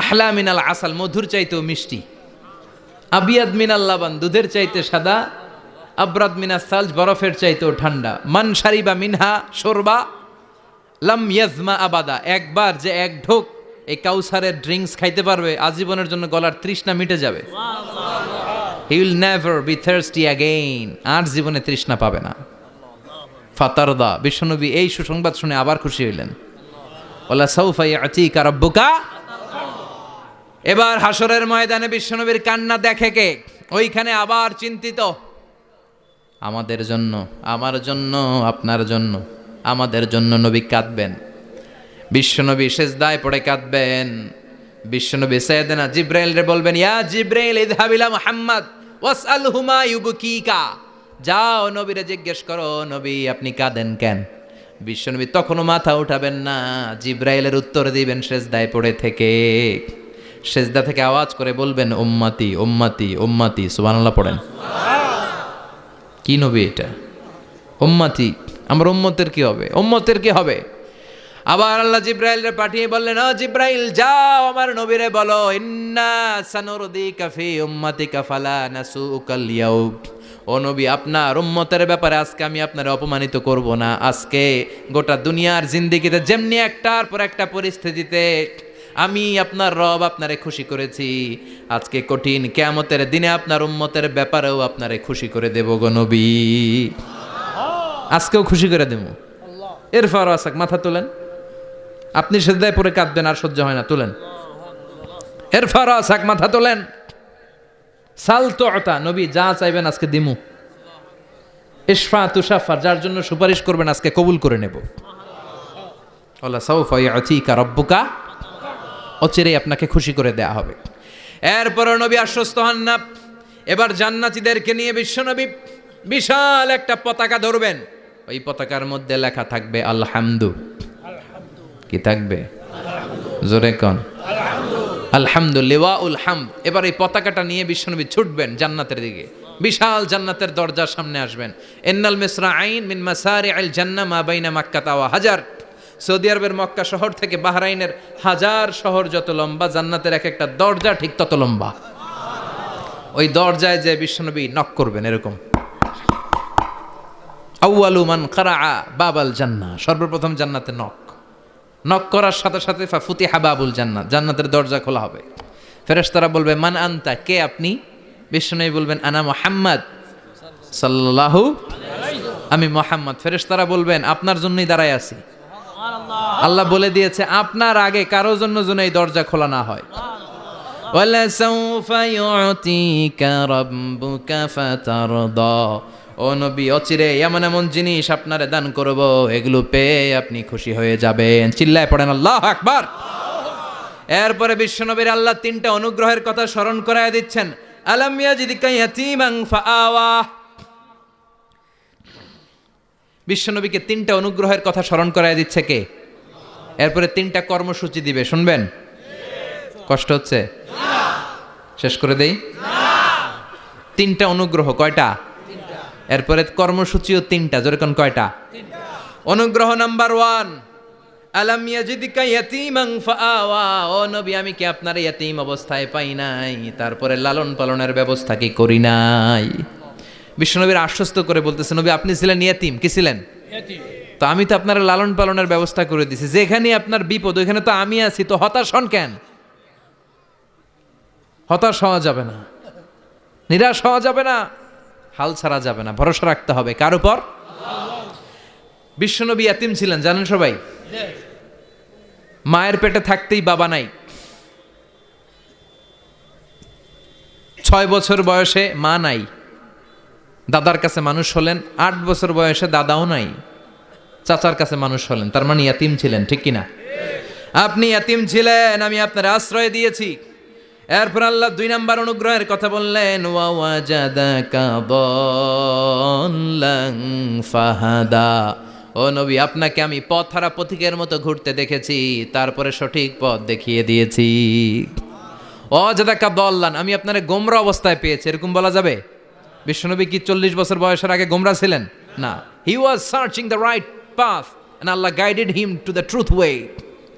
আহলা মিনাল আসাল, মধুর চাইতেও মিষ্টি। আবিয়াদ মিনাল লাবান, দুধের চাইতে সাদা। আবরাদ মিনাস সালজ, বরফের চাইতেও ঠান্ডা। মান শারিবা মিনহা শোরবা লাম ইয়াজমা আবাদা, একবার যে এক ঢোক এই কাউসারের ড্রিঙ্কস খাইতে পারবে আজীবনের জন্য গলার তৃষ্ণা মিটে যাবে। He will never be thirsty again, আর জীবনে তৃষ্ণা পাবে না। ফাতারদা, বিশ্বনবী এই সুসংবাদ শুনে আবার খুশি হইলেন। ওয়ালা সাউফা ইয়াতিকা রাব্বুকা। এবার হাসরের ময়দানে বিশ্বনবীর কান্না দেখে কে? ওইখানে আবার চিন্তিত, আমাদের জন্য, আমার জন্য, আপনার জন্য, আমাদের জন্য নবী কাঁদবেন। বিশ্বনবী সেজদায় পড়ে কাঁদবেন। বিশ্বনবী সাইয়েদনা জিব্রাইল রে বলবেন, ইয়া জিব্রাইল ইযহাব ইলা মুহাম্মদ ওয়াসআলহু মা ইউবকিকা, যাও নবীরে জিজ্ঞেস করো, নবী আপনি কাঁদেন কেন? বিশ্বনবী তখনও মাথা উঠাবেন না, জিব্রাইলের উত্তর দিবেন সেজদায় পড়ে থেকে। সেজদা থেকে আওয়াজ করে বলবেন, উম্মতি উম্মতি উম্মতি। সুবহানাল্লাহ পড়েন। কি নবী এটা? উম্মতি, আমার উম্মতের কি হবে? উম্মতের কি হবে? আবার আল্লাহ জিব্রাইলরে পাঠিয়ে বললেন, ও জিব্রাইল যাও আমার নবীরে বলো, ইন্না সানুরদিকা ফি উম্মাতিকা ফালা নাসুকাল ইয়াউম। ও নবী, আপনার উম্মতের ব্যাপারে আজকে আমি আপনারে অপমানিত করব না। আজকে গোটা দুনিয়ার জিন্দেগিতে যেমনি একটার পর একটা পরিস্থিতিতে আমি আপনার রব আপনারে খুশি করেছি, আজকে কঠিন কিয়ামতের দিনে আপনার উম্মতের ব্যাপারেও আপনারে খুশি করে দেব গো নবী। আজকেও খুশি করে দেব। এরপর আসাক, মাথা তোলেন। আপনি সেজদায় পড়ে কাঁদবেন, আর সহ্য হয় না, তুলেন। এরপর আসাক, মাথা তোলেন। সাল তুতা, নবী যা চাইবেন আজকে দিমু। ইশফা তুশাফা, যার জন্য সুপারিশ করবেন আজকে কবুল করে নেব। ওয়ালা সাউফা ইয়াতিকা রাব্বুকা, অচিরেই আপনাকে খুশি করে দেয়া হবে। এরপর নবী আশ্বস্ত হন না। এবার জান্নাতীদেরকে নিয়ে বিশ্বনবী বিশাল একটা পতাকা ধরবেন। ওই পতাকার মধ্যে লেখা থাকবে আলহামদু। কি থাকবে? জোরে কোন আলহামদুলিল্লাহ উল হামদ। এবার এই পতাকাটা নিয়ে বিশ্বনবী ছুটবেন জান্নাতের দিকে। বিশাল জান্নাতের দরজার সামনে আসবেন। ইন্নাল মিসরাঈন মিন মাসারিআল জান্নাহ মা বাইনা মাক্কাতা ওয়া হাজার। সৌদি আরবের মক্কা শহর থেকে বাহরাইনের হাজার শহর যত লম্বা, জান্নাতের এক একটা দরজা ঠিক তত লম্বা। ওই দরজায় যে বিশ্বনবী নক করবেন এরকম, আউয়ালু মান কারাআ বাবাল জান্নাহ, সর্বপ্রথম জান্নাতে নক করার সাথে সাথে ফাফুতিহা বাবুল জান্নাত, জান্নাতের দরজা খোলা হবে। ফেরেশতারা বলবে, মান আনতা, কে আপনি? বিশ্বনবী বলবেন, আনা মুহাম্মদ সাল্লাল্লাহু আলাইহি, আমি মুহাম্মদ। ফেরেশতারা বলবেন, আপনার জন্যই দাঁড়ায় আছি। আল্লাহ বলে দিয়েছে আপনার আগে কারো জন্য যেন এই দরজা খোলা না হয়। ওয়ালা সাউফা ইউতিকা রাব্বুকা ফাতারদা, ও নবী অচিরে এমন এমন জিনিস আপনারে দান করব, এগুলো পেয়ে আপনি খুশি হয়ে যাবেন। চিল্লায় পড়েন আল্লাহু আকবার। এরপরে বিশ্বনবীর আল্লাহ তিনটা অনুগ্রহের কথা স্মরণ করায় দিচ্ছেন। আলাম ইয়াজিদকা ইয়াতীমান ফাআওয়া, বিশ্বনবীকে তিনটা অনুগ্রহের কথা স্মরণ করায় দিচ্ছে কে? এরপরে তিনটা কর্মসূচি দিবে, শুনবেন? কষ্ট হচ্ছে? শেষ করে দেই। তিনটা অনুগ্রহ, কয়টা? এরপরে কর্মসূচিও তিনটা, যেরকম কয়টা? অনুগ্রহ নাম্বার 1, আলাম ইয়াজিদকা ইয়াতীমান ফাআওয়া, ও নবী আমি কি আপনার ইয়াতীম অবস্থায় পাই নাই, তারপরে লালন পালনের ব্যবস্থা কি করি নাই? বিশ্বনবীর আশ্বস্ত করে বলতেছে, নবী আপনি ছিলেন ইয়াতীম, কি ছিলেন? তো আমি তো আপনার লালন পালনের ব্যবস্থা করে দিছি। যেখানে আপনার বিপদ ওইখানে তো আমি আছি, তো হতাশ হন কেন? হতাশ হওয়া যাবে না, নিরাশ হওয়া যাবে না, হাল ছাড়া যাবে না, ভরসা রাখতে হবে কার উপর? বিশ্বনবী ইয়াতীম ছিলেন, জানেন সবাই। মায়ের পেটে থাকতেই বাবা নাই। 6 বছর বয়সে মা নাই, দাদার কাছে মানুষ হলেন। 8 বছর বয়সে দাদাও নাই, চাচার কাছে মানুষ হলেন। তার মানে ইয়াতীম ছিলেন, ঠিক কিনা? আপনি ইয়াতিম ছিলেন, আমি আপনার আশ্রয় দিয়েছি। এরপর আল্লাহ 2 নম্বর অনুগ্রহের কথা বললেন, ওয়া ওয়াজাদাকা দাল্লান ফাহাদা। ও নবী, আপনাকে আমি পথহারা পথিকের মতো ঘুরতে দেখেছি, তারপরে সঠিক পথ দেখিয়ে দিয়েছি। ওয়াজাদাকা দাল্লান, আমি আপনারে গোমরা অবস্থায় পেয়েছি, এরকম বলা যাবে? বিশ্বনবী কি 40 বছর বয়সের আগে গোমরা ছিলেন? না, he was searching the right path and Allah guided him to the truth way,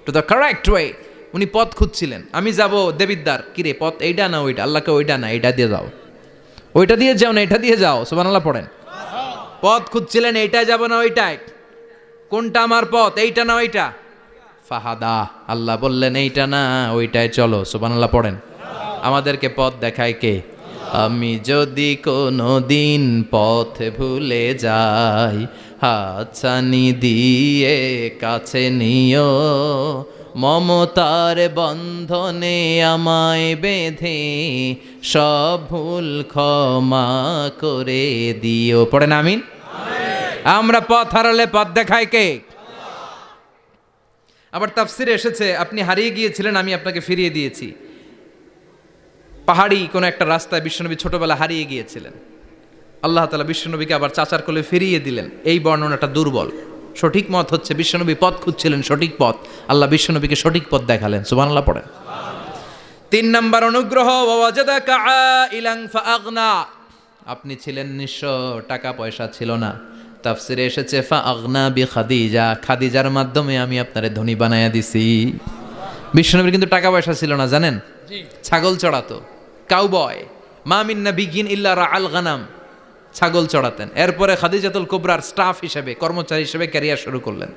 to the correct way. উনি পথ খুঁজছিলেন। আমি যাব দেবিদ্দার, কিরে পথ এইটা না ওইটা? আল্লাহকে ওইটা না এইটা দিয়ে যাও, ওইটা দিয়ে যাও না এটা দিয়ে যাও, সুবহানাল্লাহ পড়েন। পথ খুঁজছিলেন, এইটাই যাব না ওইটাই, কোনটা আমার পথ, এইটা না ওইটা? ফাহাদা, আল্লাহ বললেন এইটা না ওইটাই চলো, সুবহানাল্লাহ পড়েন। আমাদেরকে পথ দেখায় কে? আমি যদি কোনো দিন পথ ভুলে যাই, হাতছানি দিয়ে কাছে নিও, মমতার বন্ধনে আমায় বেঁধে সব ভুল ক্ষমা করে দিও। পড়েন আমিন। আমরা পথ হারালে পথ দেখায় কে? আবার তাফসিরে এসেছে, আপনি হারিয়ে গিয়েছিলেন, আমি আপনাকে ফিরিয়ে দিয়েছি। পাহাড়ি কোনো একটা রাস্তায় বিশ্বনবী ছোটবেলা হারিয়ে গিয়েছিলেন, আল্লাহ তাআলা বিশ্বনবীকে আবার চাচার কোলে ফিরিয়ে দিলেন। এই বর্ণনাটা দুর্বল। সঠিক মত হচ্ছে বিশ্বনবী পথ খুঁজছিলেন, সঠিক পথ, আল্লাহ বিশ্বনবীকে সঠিক পথ দেখালেন, সুবহানাল্লাহ পড়েন। 3 নম্বর অনুগ্রহ, ওয়াজাদাকা আইলান ফাআগনা, আপনি ছিলেন নিঃস্ব, টাকা পয়সা ছিল না। তাফসিরে এসেছে ফাআগনা বিখাদিজা, খাদিজার মাধ্যমে আমি আপনারে ধনী বানায়া দিছি। বিশ্বনবীর কিন্তু টাকা পয়সা ছিল না, জানেন? ছাগল চড়াতো, কাউবয়। মা মিন নাবিয়্যিন ইল্লা রাআল গানাম, ছাগল চড়াতেন। এরপরে খাদিজাতুল কুবরার স্টাফ হিসেবে, কর্মচারী হিসেবে ক্যারিয়ার শুরু করলেন।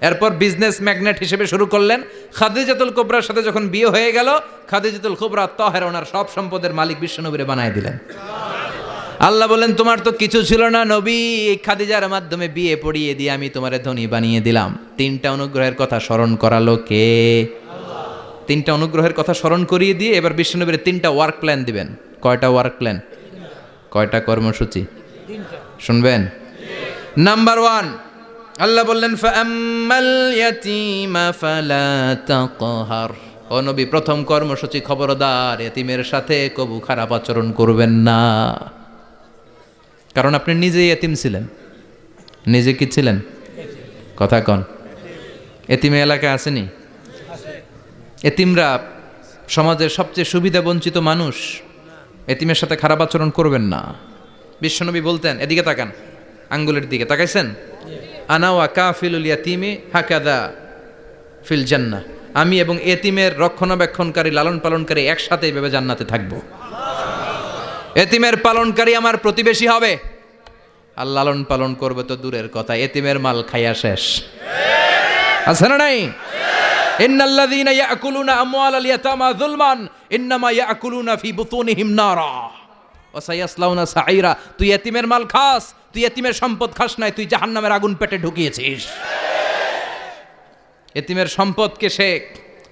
এরপর বিজনেস ম্যাগনেট হিসেবে শুরু করলেন। খাদিজাতুল কুবরার সাথে যখন বিয়ে হয়ে গেল, খাদিজাতুল কুবরা তাহেরা, ওনার সব সম্পদের মালিক বিশ্বনবীরে বানায় দিলেন। আল্লাহ বলেন, তোমার তো কিছু ছিল না নবী, এই খাদিজার মাধ্যমে বিয়ে পড়িয়ে দিয়ে আমি তোমারে ধনী বানিয়ে দিলাম। 3টা অনুগ্রহের কথা স্মরণ করালো কে? 3টা অনুগ্রহের কথা স্মরণ করিয়ে দিয়ে এবার বিশ্বনবীর 3টা ওয়ার্ক প্ল্যান দিবেন। কয়টা ওয়ার্ক প্ল্যান? কয়টা কর্মসূচি? শুনবেন। নাম্বার 1, আল্লাহ বললেন ফাআম্মাল ইয়াতীমা ফালা তাকহার। ও নবী, প্রথম কর্মসূচি, খবরদার এতিমের সাথে কবু খারাপ আচরণ করবেন না। কারণ আপনি নিজে এতিম ছিলেন। নিজে কি ছিলেন? কথা কন। এতিমে এলাকা আসেনি? এতিমরা সমাজের সবচেয়ে সুবিধা বঞ্চিত মানুষ। এতিমের সাথে খারাপ আচরণ করবেন না। বিশ্বনবী বলতেন, এদিকে তাকান, আঙ্গুলের দিকে তাকাইছেন, আনা ওয়া কাফিলুল ইয়াতীমি হাকাদা ফিল জান্নাহ, আমি এবং এতিমের রক্ষণাবেক্ষণকারী, লালন পালনকারী একসাথে এইভাবে জান্নাতে থাকব। এতিমের পালনকারী আমার প্রতিবেশী হবে, আর লালন পালন করবে তো দূরের কথা, এতিমের মাল খাইয়া শেষ। আছে না নাই? ইন্নাল্লাযীনা ইয়াকুলুনা আমওয়ালাল ইয়াতামা যুলমান ইন্নামা ইয়াকুলুনা ফি বুতুনিহিম নারা ওয়া সায়াসলাউনা সাঈরা। তুই এতিমের মাল খাস, তুই এতিমের সম্পদ খাস নাই, তুই জাহান্নামের আগুন পেটে ঢুকিয়েছিস। এতিমের সম্পদকে সে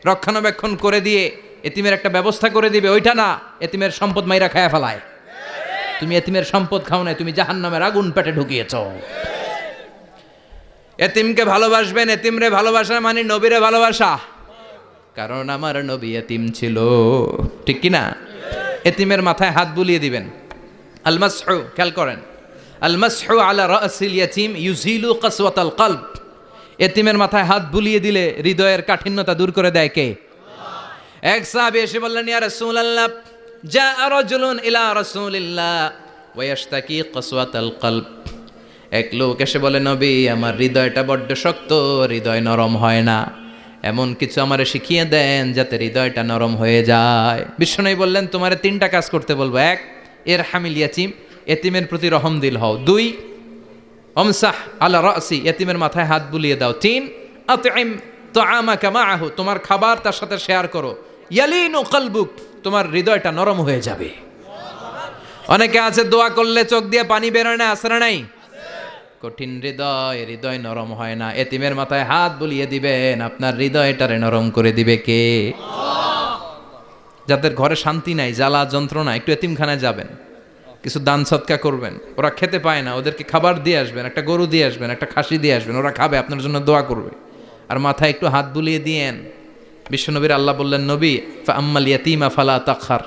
রক্ষণাবেক্ষণ করে দিয়ে এতিমের একটা ব্যবস্থা করে দিবে, ওইটা না, এতিমের সম্পদ মাইরা খায়া ফেলায়। তুমি এতিমের সম্পদ খাও নাই, তুমি জাহান্নামের আগুন পেটে ঢুকিয়েছো। এতিমকে ভালোবাসবেন, এতিমরে ভালোবাসা মানে নবীরে ভালোবাসা। কারণ আমার নবী এতিম ছিল, ঠিক কি না? এতিমের মাথায় হাত বুলিয়ে দিবেন। আল মাসহু, খেয়াল করেন, আল মাসহু আলা রাসিল ইয়াতিম ইউজিলু কাসওয়াতাল কলব। এতিমের মাথায় হাত বুলিয়ে দিলে হৃদয়ের কাঠিন্যতা দূর করে দেয় কে? এক সাহাবী এসে বললেন, ইয়া রাসূলুল্লাহ, জাআ রাজুলুন ইলা রাসূলিল্লাহ ওয়া ইয়াশতাকি কাসওয়াতাল কলব। এক লোক এসে বলে, নবী, আমার হৃদয়টা বড্ড শক্ত, হৃদয় নরম হয় না, এমন কিছু আমারে শিখিয়ে দেন যাতে হৃদয়টা নরম হয়ে যায়। বিশ্বনবী বললেন, তোমারে 3টা কাজ করতে বলবো। 1, ইরহামিল ইয়াতীম, এতিমের প্রতি রহম দিল হও। 2, আমসাহ আলা রাসি, এতিমের মাথায় হাত বুলিয়ে দাও। 3, আতইম তাআমাকা মাআহু, তোমার খাবার তার সাথে শেয়ার করো। ইয়ালিনু কলবুক, তোমার হৃদয়টা নরম হয়ে যাবে। অনেকে আছে দোয়া করলে চোখ দিয়ে পানি বের হয় না, আছে না নাই? কঠিন হৃদয়, হৃদয় নরম হয় না। এতিমের মাথায় হাত বুলিয়ে দিবেন, আপনার হৃদয়টারে নরম করে দিবে কে? যাদের ঘরে শান্তি নাই, জ্বালা যন্ত্রণা, একটু এতিমখানায় যাবেন, কিছু দান সৎকা করবেন। ওরা খেতে পায় না, ওদেরকে খাবার দিয়ে আসবেন, একটা গরু দিয়ে আসবেন, একটা খাসি দিয়ে আসবেন, ওরা খাবে, আপনার জন্য দোয়া করবে। আর মাথায় একটু হাত বুলিয়ে দিয়েন, বিশ্বনবীর আল্লাহ বললেন, নবী ফাআম্মাল ইয়াতীমা ফালা তাকহার,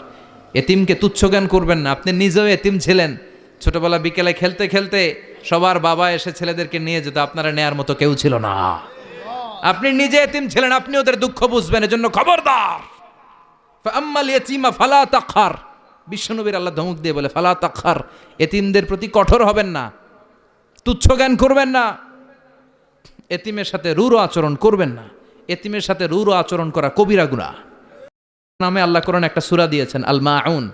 এতিমকে তুচ্ছ জ্ঞান করবেন না। আপনি নিজেও এতিম ছিলেন, ছোটবেলা বিকেলে খেলতে খেলতে সবার বাবা এসে ছেলেদেরকে নিয়ে যেত, আপনারা নেয়ার মতো কেউ ছিল না। আপনি নিজে এতিম ছিলেন, আপনি ওদের দুঃখ বুঝবেন, এজন্য খবরদার। ফাআম্মাল ইয়াতীমা ফালা তাকহার, বিশ্বনবীর আল্লাহ ধমক দিয়ে বলে ফালা তাকহার, এতিমদের প্রতি কঠোর হবেন না, তুচ্ছ জ্ঞান করবেন না, এতিমের সাথে রূঢ় আচরণ করবেন না। এতিমের সাথে রূঢ় আচরণ করা কবিরা গুনাহ। নামে আল্লাহ কোরআন একটা সূরা দিয়েছেন, আল মাউন।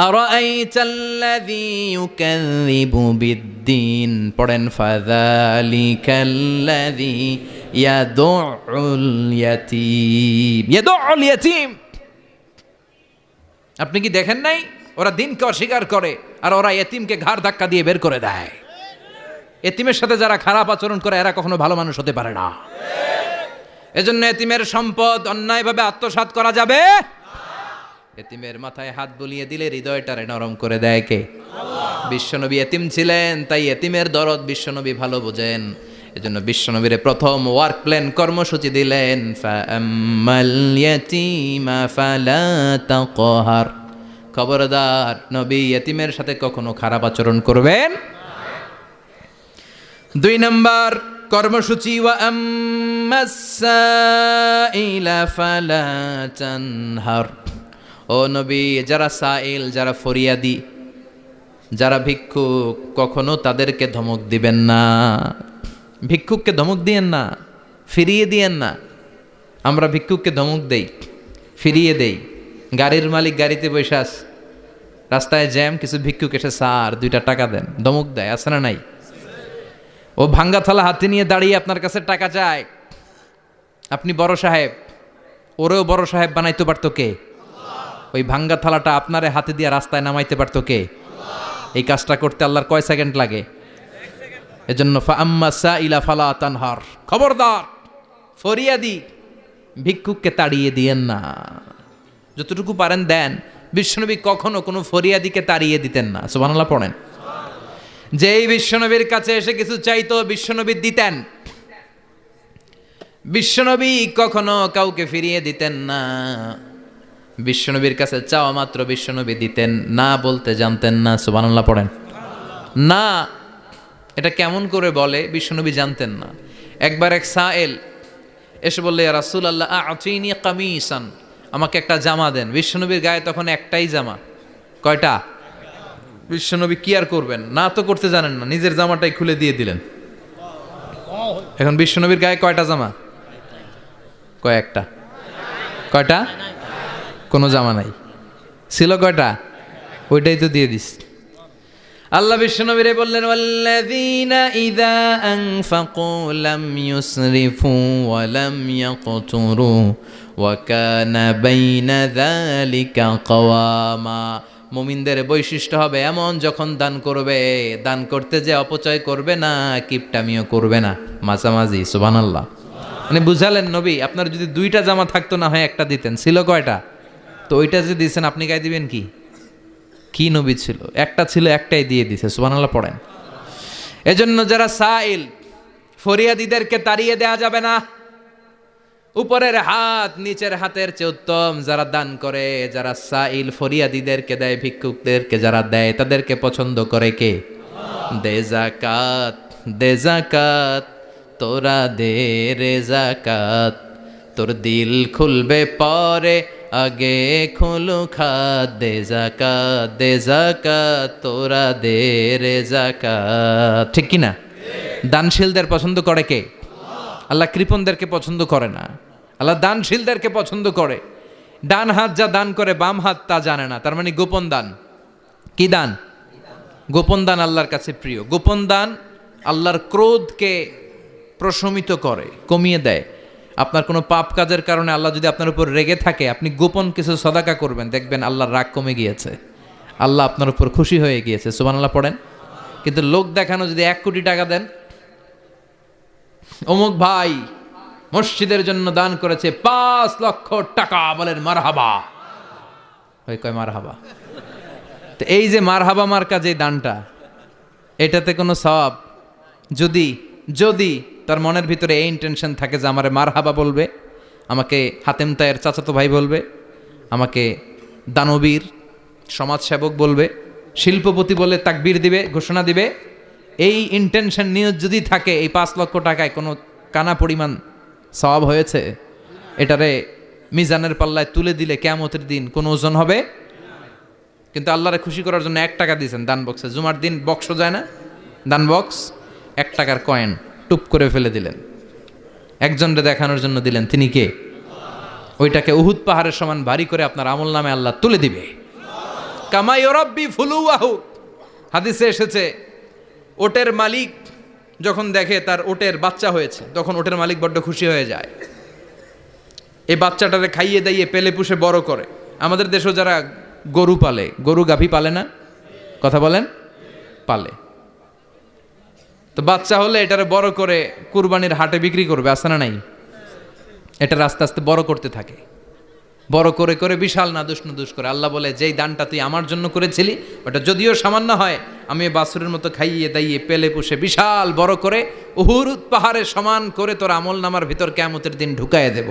আরাআইতাল্লাযী ইউকাযযিবু বিদ্দীন, পড়েন ফাযালিকাল্লাযী ইয়াদুউল ইয়াতীম। ইয়াদুউল ইয়াতীম, আপনি কি দেখেন নাই ওরা দিনকে অস্বীকার করে আর ওরা এতিমকে ঘাড় ধাক্কা দিয়ে বের করে দেয়। এতিমের সাথে যারা খারাপ আচরণ করে এরা কখনো ভালো মানুষ হতে পারে না। এজন্য এতিমের সম্পদ অন্যায়ভাবে আত্মসাৎ করা যাবে। এতিমের মাথায় হাত বুলিয়ে দিলে হৃদয়টারে নরম করে দেয় কে? বিশ্বনবী এতিম ছিলেন, তাই এতিমের দরদ বিশ্বনবী ভালো বোঝেন। এজন্য বিশ্বনবীর প্রথম ওয়ার্ক প্ল্যান কর্মসূচি দিলেন, ফাআম্মাল ইয়াতীমা ফালা তাকহার, খবরদার নবী এতিমের সাথে কখনো খারাপ আচরণ করবেন। 2 নম্বর কর্মসূচি, ওয়া আম্মাস সাইলা ফালা তানহার, ও নবী যারা সাইল, যারা ফরিয়াদি, যারা ভিক্ষুক, কখনো তাদেরকে ধমক দিবেন না। ভিক্ষুককে ধমক দিয়েন না, ফিরিয়ে দিয়েন না। আমরা ভিক্ষুককে ধমক দেই, ফিরিয়ে দেই। গাড়ির মালিক গাড়িতে বসে আস, রাস্তায় জ্যাম, কিছু ভিক্ষুক এসে স্যার 2টা টাকা দেন, ধমক দেয়, আছে না নাই? ও ভাঙ্গা থালা হাতে নিয়ে দাঁড়িয়ে আপনার কাছে টাকা চায়। আপনি বড় সাহেব, ওরেও বড় সাহেব বানাইতে পারতো কে? ওই ভাঙ্গা থালাটা আপনারে হাতে দিয়ে রাস্তায় নামাইতে পারতো কে? এই কাজটা করতে আল্লাহর কয় সেকেন্ড লাগে? এজন্য ফাআম্মা সাইলা ফালা তানহার, খবরদার ফরিয়াদি ভিক্ষুককে তাড়িয়ে দিয়েন না। যতটুকু পারেন দেন। বিশ্বনবী কখনো কোনো ফরিয়াদিকে তাড়িয়ে দিতেন না। সুবহানাল্লাহ পড়েন। যেই বিশ্বনবীর কাছে এসে কিছু চাইতো বিশ্বনবী দিতেন। বিশ্বনবী কখনো কাউকে ফিরিয়ে দিতেন না। বিশ্বনবীর কাছে চাওয়া মাত্র বিশ্বনবী দিতেন, না বলতে জানতেন না। সুবহানাল্লাহ পড়েন। না এটা কেমন করে বলে বিশ্বনবী জানতেন না। একবার এক সায়েল এসে বললে, ইয়া রাসূলুল্লাহ আ'তিনি কামিসান, আমাকে একটা জামা দেন। বিশ্বনবীর গায়ে তখন একটাই জামা। কয়টা? বিশ্বনবী কি আর করবেন, না তো করতে জানেন না, নিজের জামাটাই খুলে দিয়ে দিলেন। এখন বিশ্বনবীর গায়ে কয়টা জামা? কয়েকটা। কয়টা? কোনো জামা নাই। ছিল কয়টা? ওইটাই তো দিয়ে দিস। আল্লাহ বিশ্বনবীরে বললেন, ওয়াল্লাযীনা ইযা আনফাকু লাম ইউসরিফু ওয়া লাম ইয়াকতুরু ওয়া কানা বাইনা যালিকা কাওয়ামা। মুমিনদের বৈশিষ্ট্য হবে এমন, যখন দান করবে, দান করতে যে অপচয় করবে না, কিপটামিও করবে না, মাঝামাঝি। সুবহানাল্লাহ। মানে বুঝালেন নবী, আপনার যদি 2টা জামা থাকতো না হয় একটা দিতেন। ছিল কয়টা? তো ওইটা যে দিয়েছেন আপনি গায়ে দিবেন কি? কি নবী ছিল? একটা ছিল, একটাই দিয়ে দিছে। সুবহানাল্লাহ পড়েন। এজন্য যারা সাইল, ফরিয়াদিদেরকে তাড়িয়ে দেয়া যাবে না। উপরের হাত নিচের হাতের চেয়ে উত্তম যারা দান করে, যারা সাইল ফরিয়াদিদেরকে দেয়, ভিক্ষুকদেরকে যারা দেয়, তাদেরকে পছন্দ করে কে? দে যাকাত, দে যাকাত, তোরা দে রে যাকাত, তোর দিল খুলবে পরে, আগে খুলু খাত। দে যাকাত, দে যাকাত, তোরা দে রে যাকাত। ঠিক কিনা? দানশীলদের পছন্দ করে কে? আল্লাহ কৃপণদেরকে পছন্দ করে না। আল্লাহ দানশীলদেরকে পছন্দ করে। ডান হাত যা দান করে বাম হাত তা জানে না, তার মানে গোপন দান। কি দান? গোপন দান আল্লাহর কাছে প্রিয়। গোপন দান আল্লাহর ক্রোধকে প্রশমিত করে, কমিয়ে দেয়। আপনার কোনো পাপ কাজের কারণে আল্লাহ যদি আপনার উপর রেগে থাকে, আপনি গোপন কিছু সদাকা করবেন, দেখবেন আল্লাহর রাগ কমে গিয়েছে, আল্লাহ আপনার উপর খুশি হয়ে গিয়েছে। সুবহানাল্লাহ পড়েন। কিন্তু লোক দেখানো যদি 1 কোটি টাকা দেন, অমুক ভাই মসজিদের জন্য দান করেছে 5 লক্ষ টাকা, বলেন মারহাবা। ওই কয় মারহাবা। তো এই যে মারহাবা মার্কা যে দানটা, এটাতে কোনো সওয়াব যদি যদি তার মনের ভিতরে এই ইন্টেনশন থাকে যে আমারে মারহাবা বলবে, আমাকে হাতেম তায়ের চাচাতো ভাই বলবে, আমাকে দানবীর সমাজসেবক বলবে, শিল্পপতি বলে তাকবীর দিবে, ঘোষণা দিবে। এই ইন্টেনশন নিয়ে যদি থাকে, এই 5 লক্ষ টাকায় কোনো কানা পরিমাণ সওয়াব হয়েছে, এটারে মিজানের পাল্লায় তুলে দিলে কিয়ামতের দিন কোনো ওজন হবে। কিন্তু আল্লাহরে খুশি করার জন্য 1 টাকা দিয়েছেন দান বক্সে। জুমার দিন বক্স যায় না, দান বক্স, 1 টাকার কয়েন টুপ করে ফেলে দিলেন, একজনরে দেখানোর জন্য দিলেন। তিনি কে? ওইটাকে উহুদ পাহাড়ের সমান ভারী করে আপনার আমল নামে আল্লাহ তুলে দিবে। কামা ইউরাব্বি ফুলুয়াহু, হাদিসে এসেছে, ওটের মালিক যখন দেখে তার ওটের বাচ্চা হয়েছে, তখন ওটের মালিক বড্ড খুশি হয়ে যায়। এই বাচ্চাটারে খাইয়ে দাইয়ে পেলে পুষে বড় করে। আমাদের দেশেও যারা গরু পালে, গরু গাভী পালে না, কথা বলেন, পালে, তো বাচ্চা হলে এটারে বড় করে কুরবানির হাটে বিক্রি করবে, আছে না নাই? এটা আস্তে আস্তে বড় করতে থাকে, বড় করে করে বিশাল নাদুস করে। আল্লাহ বলে, যেই দানটা তুই আমার জন্য করেছিলি, ওটা যদিও সামান্য হয়, আমি বাছুরের মতো খাইয়ে দাইয়ে পেলে পুষে বিশাল বড় করে উহুদ পাহাড়ের সমান করে তোর আমল নামার ভিতর কিয়ামতের দিন ঢুকায় দেব।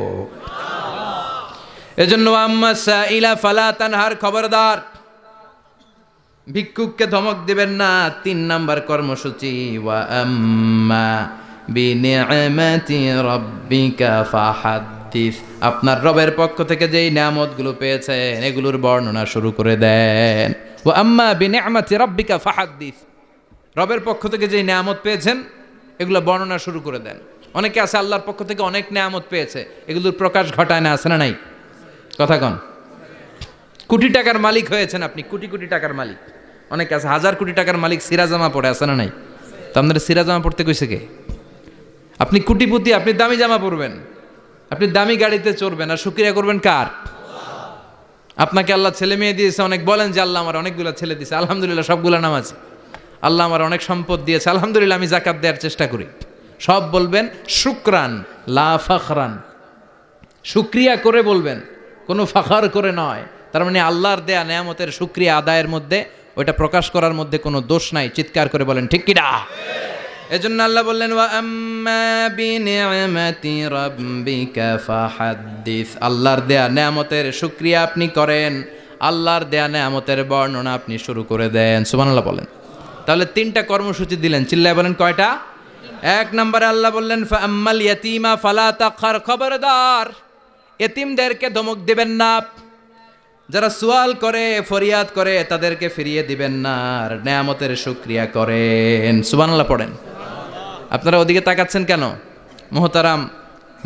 এজন্য আম্মা সাইলা ফালা তানহার, খবরদার ভিক্ষুককে ধমক দিবেন না। 3 নাম্বার কর্মসূচি, ওয়া আম্মা বিনিআমাতি রাব্বিকা ফাহাদ্দিস, আপনার রবের পক্ষ থেকে যেই নিয়ামতগুলো পেয়েছেন এগুলোর বর্ণনা শুরু করে দেন। ওয়া আম্মা বিনিআমাতি রাব্বিকা ফাহাদ্দিস, রবের পক্ষ থেকে যেই নিয়ামত পেয়েছেন এগুলো বর্ণনা শুরু করে দেন। অনেকে আছে আল্লাহর পক্ষ থেকে অনেক নিয়ামত পেয়েছে, এগুলোর প্রকাশ ঘটায় না, আছে না নাই? কথা কন। কোটি টাকার মালিক হয়েছেন আপনি, কোটি কোটি টাকার মালিক। অনেকে আছে 1000 কোটি টাকার মালিক, সিরাজামা পড়ে, আছে না নাই? তো আপনারা সিরাজামা পড়তে কইছে কে? আপনি কোটিপতি, আপনি দামি জামা পরবেন, আপনি দামি গাড়িতে চড়বেন, আর শুকরিয়া করবেন কার? আপনাকে আল্লাহ ছেলে মেয়ে দিয়েছে অনেক, বলেন যে আল্লাহ আমার অনেকগুলো ছেলে দিয়েছে, আলহামদুলিল্লাহ, সবগুলো নামাজ। আল্লাহ আমার অনেক সম্পদ দিয়েছে, আলহামদুলিল্লাহ, আমি যাকাত দেওয়ার চেষ্টা করি। সব বলবেন শুকরান লা ফখরান, শুকরিয়া করে বলবেন, কোনো ফাখার করে নয়। তার মানে আল্লাহর দেয়া নেয়ামতের শুকরিয়া আদায়ের মধ্যে, ওইটা প্রকাশ করার মধ্যে কোনো দোষ নাই। চিৎকার করে বলেন ঠিক কিনা? এজন্য আল্লাহ বললেন, ওয়া আম্মা বিনিআমাতি রাব্বিকা ফাহাদ্দিস, আল্লাহর দেয়া নেয়ামতের শুকরিয়া আপনি করেন, আল্লাহর দেয়া নেয়ামতের বর্ণনা আপনি শুরু করে দেন। সুবহানাল্লাহ বলেন। তাহলে 3টা কর্মসূচি দিলেন, চিল্লায় বলেন কয়টা? 1 নম্বরে আল্লাহ বললেন, ফা আম্মাল ইয়াতীমা ফালা তাকহার, খবরদার এতিমদেরকে ধমক দিবেন না, যারা সুয়াল করে ফরিয়াদ করে তাদেরকে ফিরিয়ে দিবেন না, আর নেয়ামতের শুকরিয়া করেন। সুবহানাল্লাহ পড়েন। আপনারা ওদিকে তাকাচ্ছেন কেন? মুহতারাম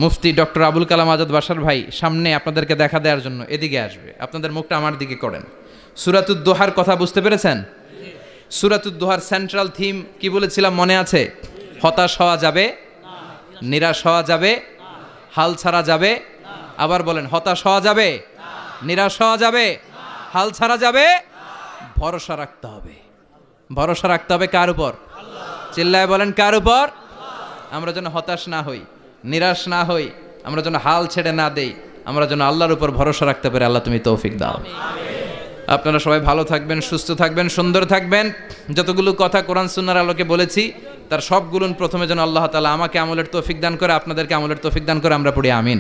মুফতি ডক্টর আবুল কালাম আজাদ বাশার ভাই সামনে আপনাদেরকে দেখা দেওয়ার জন্য এদিকে আসবে, আপনাদের মুখটা আমার দিকে করেন। সূরাতুদ দোহার কথা বুঝতে পেরেছেন? সূরাতুদ দোহার সেন্ট্রাল থিম কি বলেছিলাম মনে আছে? হতাশ হওয়া যাবে, নিরাশ হওয়া যাবে, হাল ছাড়া যাবে। আবার বলেন, হতাশ হওয়া যাবে, নিরাশ হওয়া যাবে, হাল ছাড়া যাবে, ভরসা রাখতে হবে। ভরসা রাখতে হবে কার উপর? চিল্লায় বলেন কার উপর? আমরা যেন হতাশ না হই, নিরাশ না হই, আমরা যেন হাল ছেড়ে না দেই, আমরা যেন আল্লাহর উপর ভরসা রাখতে পারি। আল্লাহ তুমি তৌফিক দাও। আপনারা সবাই ভালো থাকবেন, সুস্থ থাকবেন, সুন্দর থাকবেন। যতগুলো কথা কোরআন সুন্নাহর আলোকে বলেছি তার সবগুলো প্রথমে যেন আল্লাহ তাআলা আমাকে আমলের তৌফিক দান করে, আপনাদেরকে আমলের তৌফিক দান করে। আমরা পড়ি আমিন।